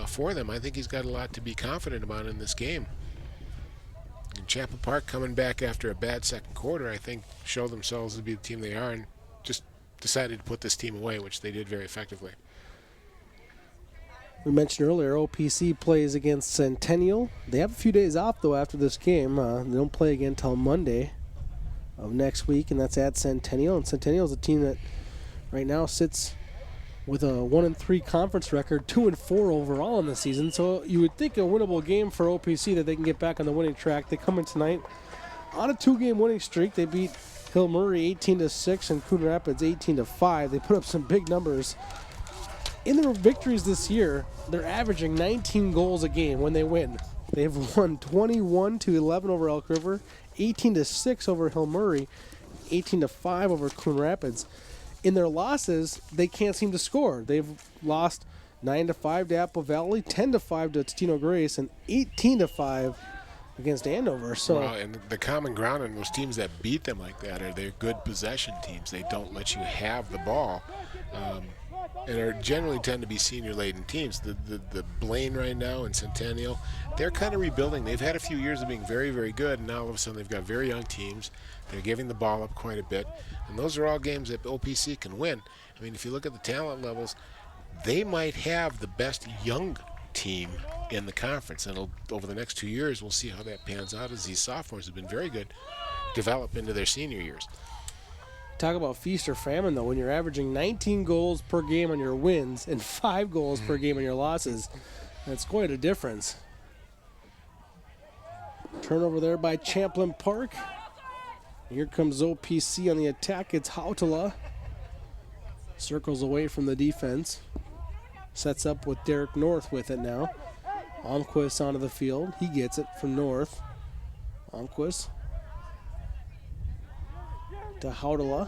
for them. I think he's got a lot to be confident about in this game. And Champlin Park coming back after a bad second quarter, I think, showed themselves to be the team they are and just decided to put this team away, which they did very effectively. We mentioned earlier, OPC plays against Centennial. They have a few days off, though, after this game. They don't play again until Monday of next week, and that's at Centennial. And Centennial is a team that right now sits with a 1-3 conference record, 2-4 overall in the season. So you would think a winnable game for OPC that they can get back on the winning track. They come in tonight on a 2-game winning streak. They beat Hill Murray 18-6 and Coon Rapids 18-5. They put up some big numbers. In their victories this year, they're averaging 19 goals a game when they win. They've won 21-11 over Elk River, 18-6 over Hill Murray, 18-5 over Coon Rapids. In their losses, they can't seem to score. They've lost 9-5 to Apple Valley, 10-5 to Totino Grace, and 18-5 against Andover. So, well, and the common ground in those teams that beat them like that are they're good possession teams. They don't let you have the ball. And are generally tend to be senior-laden teams. The Blaine right now and Centennial, they're kind of rebuilding. They've had a few years of being very, very good, and now all of a sudden they've got very young teams. They're giving the ball up quite a bit, and those are all games that OPC can win. I mean, if you look at the talent levels, they might have the best young team in the conference, and over the next 2 years we'll see how that pans out as these sophomores have been very good, develop into their senior years. Talk about feast or famine, though, when you're averaging 19 goals per game on your wins and 5 goals per game on your losses. That's quite a difference. Turnover there by Champlin Park. Here comes OPC on the attack. It's Hautala. Circles away from the defense. Sets up with Derek North with it now. Almquist onto the field. He gets it from North. Almquist to Hautala.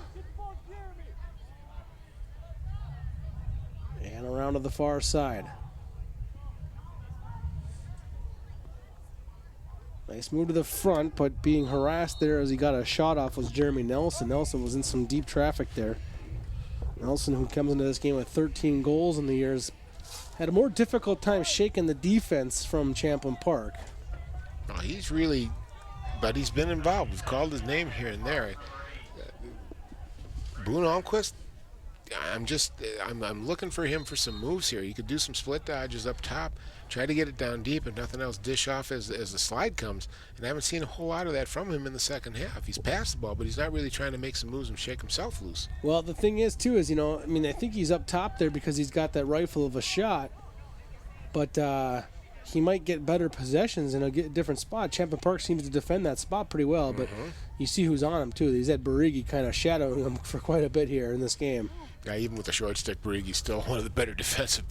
And around to the far side. Nice move to the front, but being harassed there as he got a shot off was Jeremy Nelson. Nelson was in some deep traffic there. Nelson, who comes into this game with 13 goals in the years, had a more difficult time shaking the defense from Champlin Park. Oh, he's really, but he's been involved. We've called his name here and there. Boone Almquist, I'm looking for him for some moves here. He could do some split dodges up top, try to get it down deep, and nothing else, dish off as the slide comes. And I haven't seen a whole lot of that from him in the second half. He's passed the ball, but he's not really trying to make some moves and shake himself loose. Well, the thing is, too, is, I think he's up top there because he's got that rifle of a shot, but he might get better possessions in a different spot. Champlin Park seems to defend that spot pretty well, but you see who's on him, too. He's had Barigi kind of shadowing him for quite a bit here in this game. Yeah, even with the short stick, Barigi's still one of the better defensive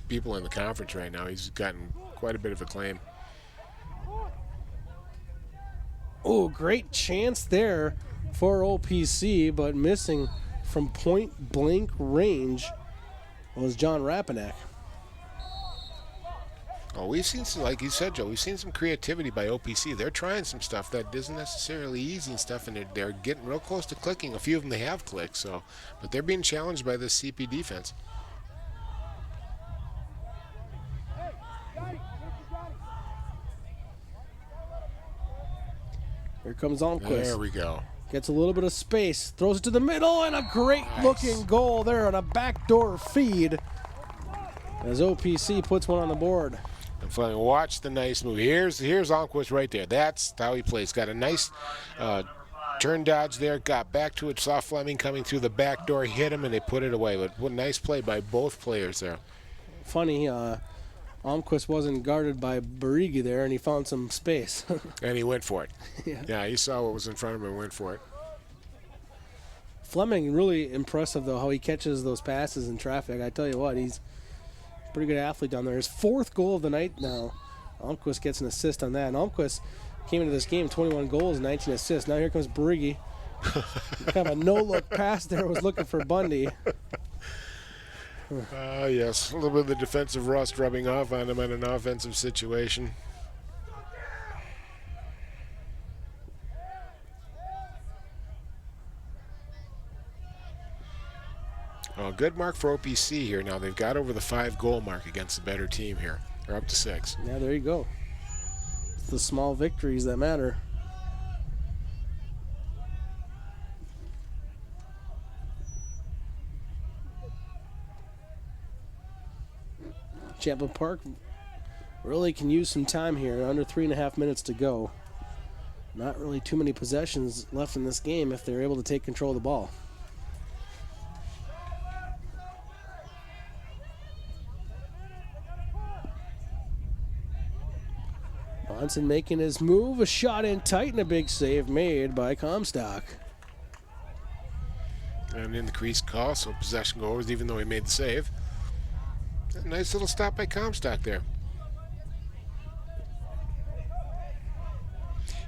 people in the conference right now. He's gotten quite a bit of acclaim. Oh, great chance there for OPC, but missing from point-blank range was John Rapanek. Oh, we've seen some, like you said, Joe, we've seen some creativity by OPC. They're trying some stuff that isn't necessarily easy and stuff, and they're getting real close to clicking. A few of them they have clicked, but they're being challenged by this CP defense. Here comes Almquist. There we go. Gets a little bit of space, throws it to the middle, and a great-looking goal there on a backdoor feed as OPC puts one on the board. And Fleming, watch the nice move. Here's Almquist right there. That's how he plays. Got a nice turn dodge there. Got back to it. Saw Fleming coming through the back door. Hit him, and they put it away. But what a nice play by both players there. Funny, Almquist wasn't guarded by Barigi there, and he found some space. And he went for it. Yeah, he saw what was in front of him and went for it. Fleming, really impressive, though, how he catches those passes in traffic. I tell you what, he's a pretty good athlete down there. His 4th goal of the night now. Almquist gets an assist on that. And Almquist came into this game 21 goals, 19 assists. Now here comes Barigi. Kind of a no-look pass there, was looking for Bundy. Yes, a little bit of the defensive rust rubbing off on him in an offensive situation. Well, good mark for OPC here. Now they've got over the 5-goal mark against the better team here. They're up to 6. Yeah, there you go. It's the small victories that matter. Champlin Park really can use some time here. Under 3.5 minutes to go. Not really too many possessions left in this game if they're able to take control of the ball. Bonson making his move, a shot in tight and a big save made by Comstock. And in the crease call, so possession goals, even though he made the save. A nice little stop by Comstock there.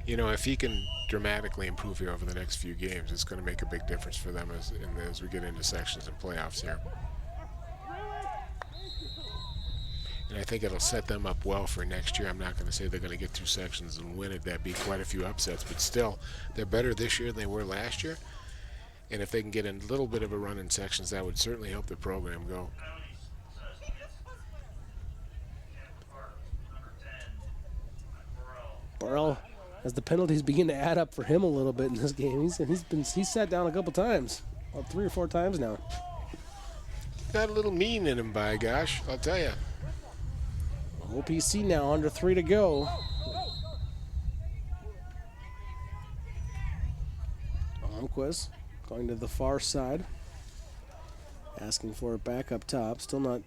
You know, if he can dramatically improve here over the next few games, it's going to make a big difference for them as we get into sections and playoffs here. And I think it'll set them up well for next year. I'm not going to say they're going to get through sections and win it. That'd be quite a few upsets. But still, they're better this year than they were last year. And if they can get a little bit of a run in sections, that would certainly help the program go. Burrell, as the penalties begin to add up for him a little bit in this game, he's sat down a couple times, well, 3 or 4 times now. Got a little mean in him, by gosh, I'll tell you. OPC now, under 3 to go. Almquist going to the far side, asking for it back up top. Still not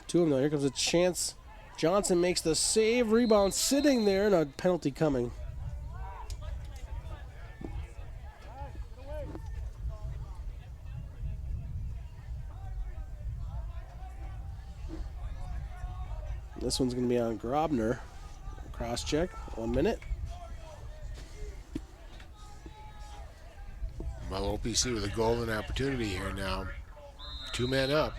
2 of them though. Here comes a chance. Johnson makes the save, rebound sitting there, and a penalty coming. This one's going to be on Grobner. Cross check, 1 minute. Well, OPC with a golden opportunity here now. 2 men up.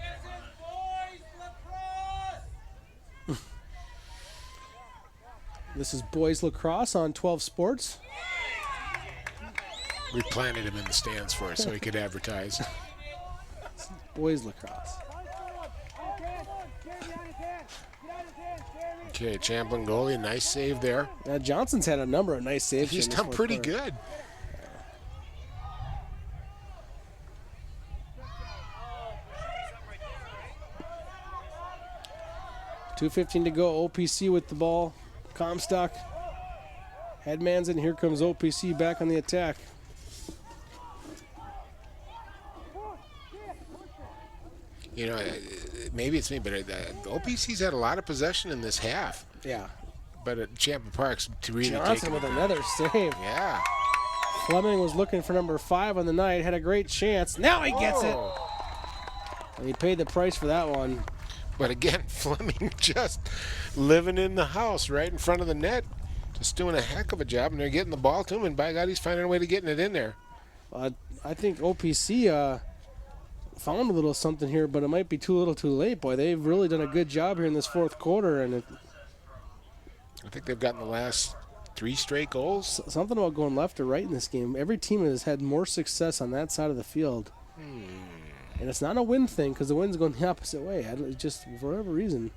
This is boys lacrosse on 12 Sports. We planted him in the stands for it so he could advertise. Boys lacrosse. Okay, Champlin goalie, nice save there. Johnson's had a number of nice saves. He's done pretty good. .2:15 to go. OPC with the ball. Comstock. Headman's in. Here comes OPC back on the attack. You know, maybe it's me, but OPC's had a lot of possession in this half. Yeah. But at Champlin Park's to really Johnson with another save. Yeah. Fleming was looking for number 5 on the night. Had a great chance. Now he gets it. And he paid the price for that one. But again, Fleming just living in the house right in front of the net. Just doing a heck of a job, and they're getting the ball to him, and by God, he's finding a way to getting it in there. I think OPC found a little something here, but it might be too little too late. Boy, they've really done a good job here in this 4th quarter. And I think they've gotten the last 3 straight goals. Something about going left or right in this game. Every team has had more success on that side of the field. And it's not a win thing because the wind's going the opposite way. Just for whatever reason.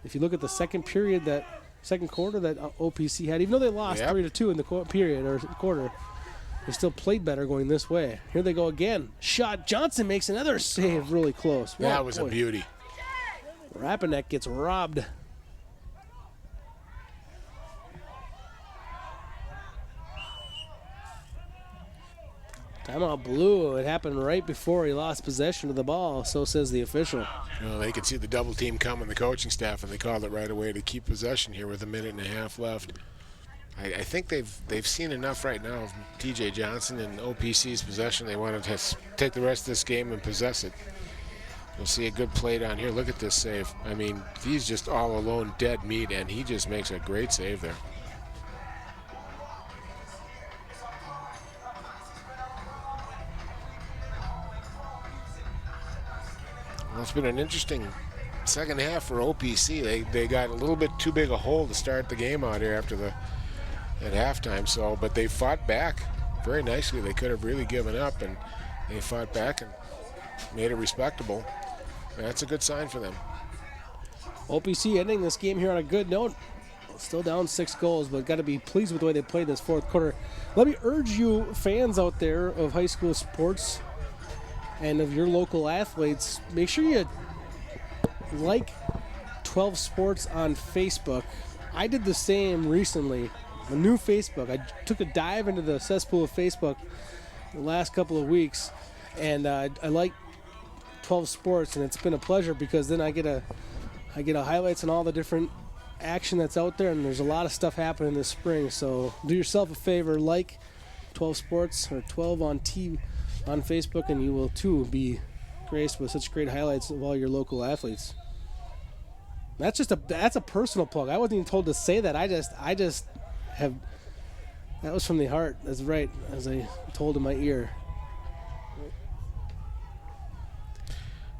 If you look at the second quarter that OPC had, even though they lost 3-2 in the quarter, they still played better going this way. Here they go again. Shot. Johnson makes another save really close. That was a beauty. Rappanek gets robbed. Timeout blue. It happened right before he lost possession of the ball, so says the official. They could see the double team coming, the coaching staff, and they called it right away to keep possession here with 1.5 minutes left. I think they've seen enough right now of TJ Johnson and OPC's possession. They want to take the rest of this game and possess it. You'll see a good play down here. Look at this save. I mean, he's just all alone, dead meat, and he just makes a great save there. Well, it's been an interesting second half for OPC. They got a little bit too big a hole to start the game out here at halftime. But they fought back very nicely. They could have really given up, and they fought back and made it respectable. That's a good sign for them. OPC ending this game here on a good note. Still down 6 goals, but got to be pleased with the way they played this fourth quarter. Let me urge you, fans out there of high school sports and of your local athletes, make sure you like 12 Sports on Facebook. I did the same recently. A new Facebook. I took a dive into the cesspool of Facebook the last couple of weeks, and I like 12 Sports, and it's been a pleasure because then I get a highlights on all the different action that's out there, and there's a lot of stuff happening this spring. So do yourself a favor, like 12 Sports or 12 on Facebook, and you will too be graced with such great highlights of all your local athletes. That's a personal plug. I wasn't even told to say that. I just have, that was from the heart. That's right, as I told in my ear.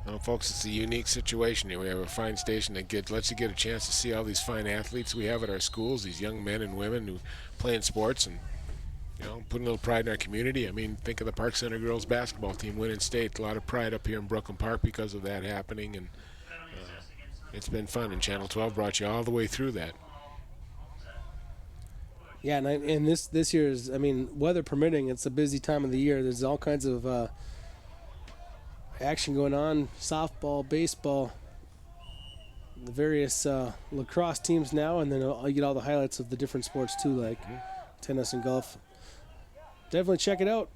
Well, folks, it's a unique situation here. We have a fine station that lets you get a chance to see all these fine athletes we have at our schools, these young men and women who play in sports and putting a little pride in our community. I mean, think of the Park Center girls basketball team winning state. A lot of pride up here in Brooklyn Park because of that happening, and it's been fun. And Channel 12 brought you all the way through that. Yeah, and this year's, I mean, weather permitting, it's a busy time of the year. There's all kinds of action going on, softball, baseball, the various lacrosse teams now, and then you get all the highlights of the different sports too, like tennis and golf. Definitely check it out.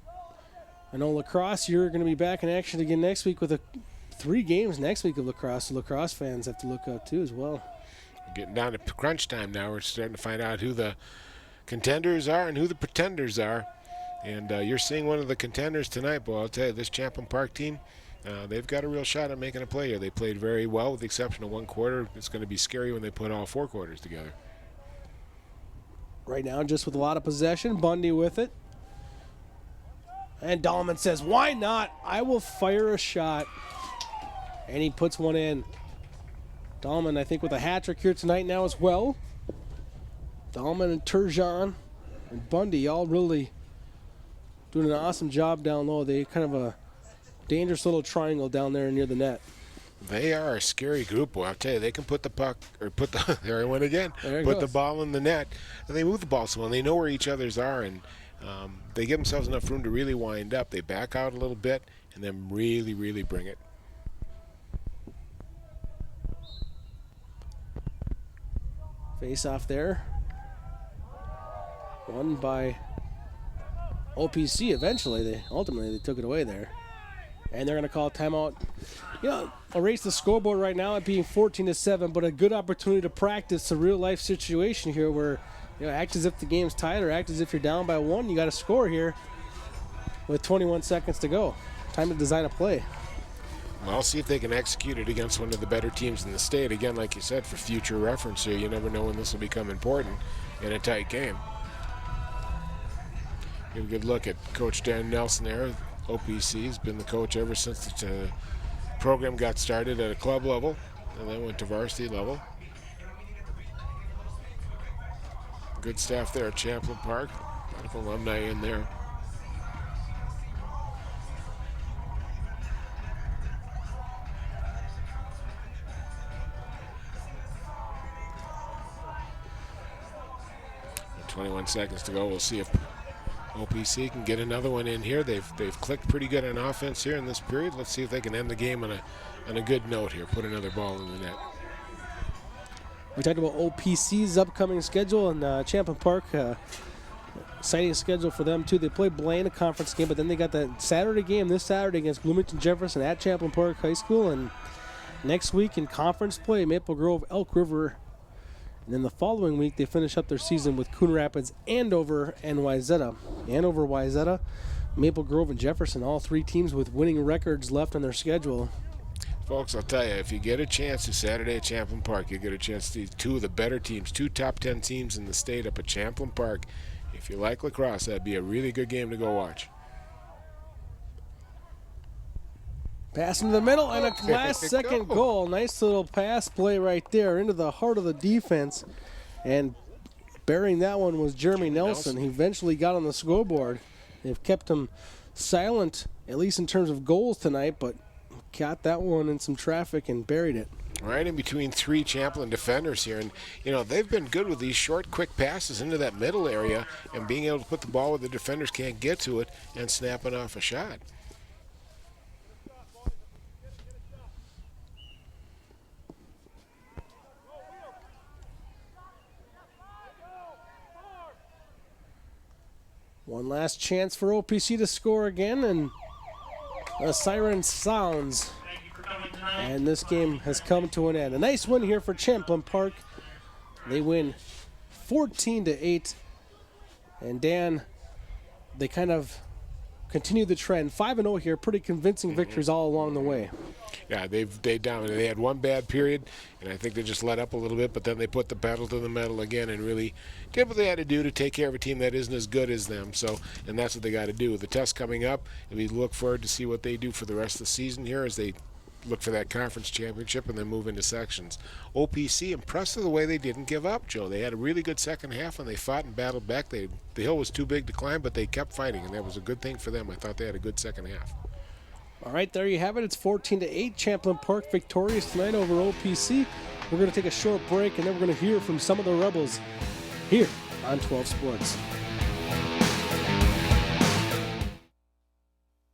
I know lacrosse, you're going to be back in action again next week with 3 games next week of lacrosse, so lacrosse fans have to look out too as well. We're getting down to crunch time now. We're starting to find out who the contenders are and who the pretenders are. And you're seeing one of the contenders tonight, boy. I'll tell you, this Champlin Park team, they've got a real shot at making a play here. They played very well with the exception of one quarter. It's going to be scary when they put all 4 quarters together. Right now, just with a lot of possession, Bundy with it. And Dahlman says, why not? I will fire a shot. And he puts one in. Dahlman, I think, with a hat trick here tonight now as well. Dahlman and Turgeon and Bundy all really doing an awesome job down low. They kind of a dangerous little triangle down there near the net. They are a scary group, boy. I'll tell you, they can put the puck, or there I went again, put the ball in the net, and they move the ball so well, and they know where each other's are, and they give themselves enough room to really wind up. They back out a little bit, and then really, really bring it. Face off there. Won by OPC eventually. Ultimately they took it away there. And they're going to call timeout. Erase the scoreboard right now at being 14-7, but a good opportunity to practice a real-life situation here where, act as if the game's tied or act as if you're down by 1. You got to score here with 21 seconds to go. Time to design a play. Well, see if they can execute it against one of the better teams in the state. Again, like you said, for future reference here, you never know when this will become important in a tight game. Give a good look at Coach Dan Nelson there. OPC has been the coach ever since the program got started at a club level and then went to varsity level. Good staff there at Champlin Park. A lot of alumni in there. And 21 seconds to go. We'll see if OPC can get another one in here. They've clicked pretty good on offense here in this period. Let's see if they can end the game on a good note here. Put another ball in the net. We talked about OPC's upcoming schedule, and Champlin Park Exciting schedule for them, too. They play Blaine, a conference game, but then they got that Saturday game this Saturday against Bloomington Jefferson at Champlin Park High School. And next week in conference play, Maple Grove, Elk River. And then the following week, they finish up their season with Coon Rapids, Andover, and Wayzata. Andover, Wayzata, Maple Grove, and Jefferson, all three teams with winning records left on their schedule. Folks, I'll tell you, if you get a chance to Saturday at Champlin Park, you get a chance to see two of the better teams, two top 10 teams in the state up at Champlin Park. If you like lacrosse, that'd be a really good game to go watch. Pass into the middle and a last-second goal. Nice little pass play right there into the heart of the defense. And burying that one was Jeremy Nelson. He eventually got on the scoreboard. They've kept him silent, at least in terms of goals tonight, but got that one in some traffic and buried it. Right in between three Champlin defenders here. And, you know, they've been good with these short, quick passes into that middle area and being able to put the ball where the defenders can't get to it and snapping off a shot. One last chance for OPC to score again, and the siren sounds. And this game has come to an end. A nice win here for Champlin Park. They win 14-8. And Dan, they kind of continue the trend. 5-0 here, pretty convincing victories all along the way. Yeah, they dominated. They had one bad period, and I think they just let up a little bit, but then they put the pedal to the metal again and really did what they had to do to take care of a team that isn't as good as them. So, and that's what they got to do. The test coming up, and we look forward to see what they do for the rest of the season here as they look for that conference championship and then move into sections. OPC, impressed with the way they didn't give up, Joe. They had a really good second half, and they fought and battled back. The hill was too big to climb, but they kept fighting, and that was a good thing for them. I thought they had a good second half. All right, there you have it. It's 14-8. Champlin Park victorious tonight over OPC. We're going to take a short break, and then we're going to hear from some of the Rebels here on 12 Sports.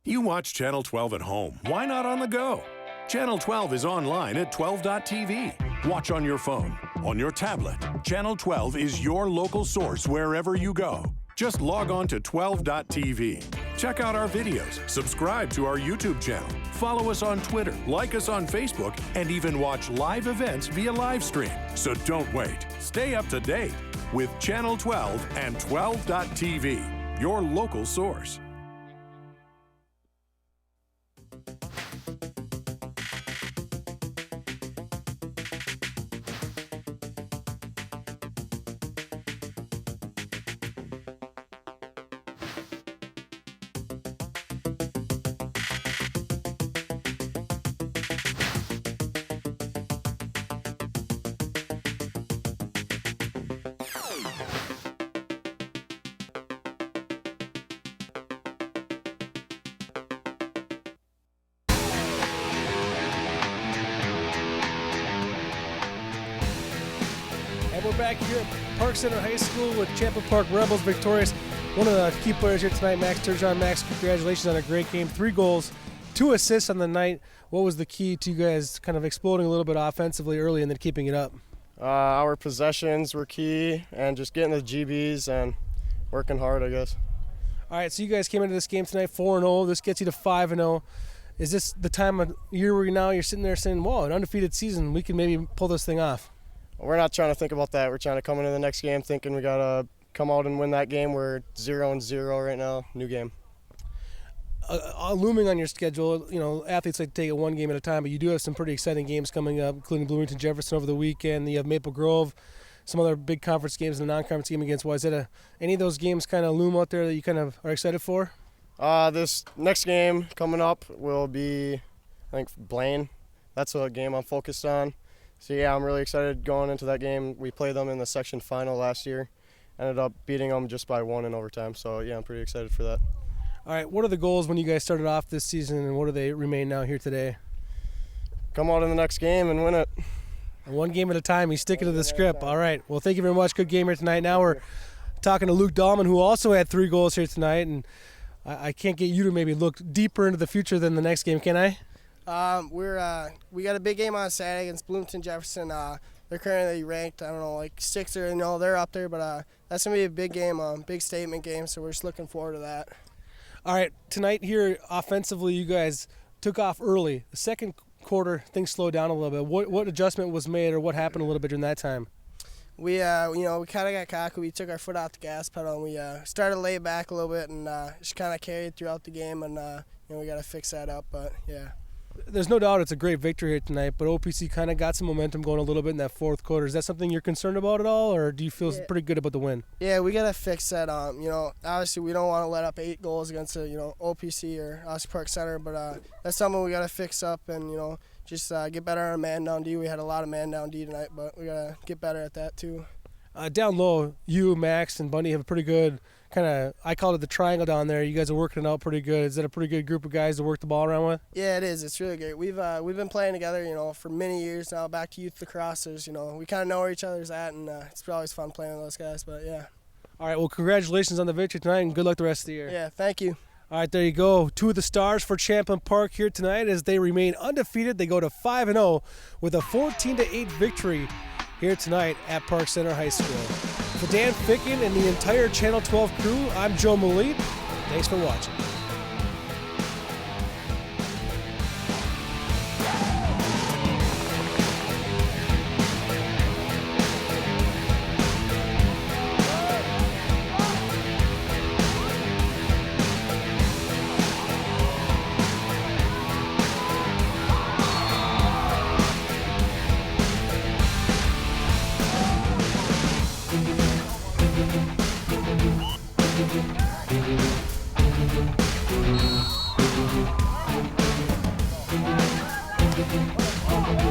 You watch Channel 12 at home. Why not on the go? Channel 12 is online at 12.tv. Watch on your phone, on your tablet. Channel 12 is your local source wherever you go. Just log on to 12.tv. Check out our videos, subscribe to our YouTube channel, follow us on Twitter, like us on Facebook, and even watch live events via live stream. So don't wait. Stay up to date with Channel 12 and 12.tv, your local source. We're back here at Park Center High School with Champlin Park Rebels victorious. One of the key players here tonight, Max Turgeon. Max, congratulations on a great game. 3 goals, 2 assists on the night. What was the key to you guys kind of exploding a little bit offensively early and then keeping it up? Our possessions were key and just getting the GBs and working hard, I guess. All right, so you guys came into this game tonight 4-0. This gets you to 5-0. Is this the time of year where you're sitting there saying, whoa, an undefeated season, we can maybe pull this thing off? We're not trying to think about that. We're trying to come into the next game thinking we got to come out and win that game. We're 0-0 right now, new game. Looming on your schedule, you know, athletes like to take it one game at a time, but you do have some pretty exciting games coming up, including Bloomington Jefferson over the weekend. You have Maple Grove, some other big conference games, and a non-conference game against Wayzata. Any of those games kind of loom out there that you kind of are excited for? This next game coming up will be, I think, Blaine. That's a game I'm focused on. So, yeah, I'm really excited going into that game. We played them in the section final last year. Ended up beating them just by 1 in overtime. So, yeah, I'm pretty excited for that. All right, what are the goals when you guys started off this season, and what do they remain now here today? Come out in the next game and win it. And one game at a time. You stick it to the script. All right, well, thank you very much. Good game here tonight. Now we're talking to Luke Dahlman, who also had 3 goals here tonight. And I can't get you to maybe look deeper into the future than the next game, can I? We got a big game on Saturday against Bloomington Jefferson. they're currently ranked, I don't know, like 6th or, they're up there. But that's going to be a big game, big statement game, so we're just looking forward to that. All right, tonight here offensively, you guys took off early. The second quarter, things slowed down a little bit. What adjustment was made or what happened a little bit during that time? We, we kind of got cocky. We took our foot off the gas pedal, and we started to lay back a little bit and just kind of carried throughout the game, and we got to fix that up, but yeah. There's no doubt it's a great victory here tonight, but OPC kind of got some momentum going a little bit in that fourth quarter. Is that something you're concerned about at all, or do you feel pretty good about the win? Yeah, we got to fix that. Obviously we don't want to let up 8 goals against OPC or Osseo-Park Center, but that's something we got to fix up and, just get better on man-down D. We had a lot of man-down D tonight, but we got to get better at that too. Down low, you, Max, and Bundy have a pretty good kind of, I call it the triangle down there. You guys are working it out pretty good. Is that a pretty good group of guys to work the ball around with? Yeah, it is. It's really great. We've been playing together, for many years now, back to youth lacrosse. We kind of know where each other's at, and it's always fun playing with those guys, but yeah. All right, well, congratulations on the victory tonight, and good luck the rest of the year. Yeah, thank you. All right, there you go. 2 of the stars for Champlin Park here tonight as they remain undefeated. They go to 5-0 with a 14-8 victory here tonight at Park Center High School. For Dan Ficken and the entire Channel 12 crew, I'm Joe Moline. Thanks for watching. Oh,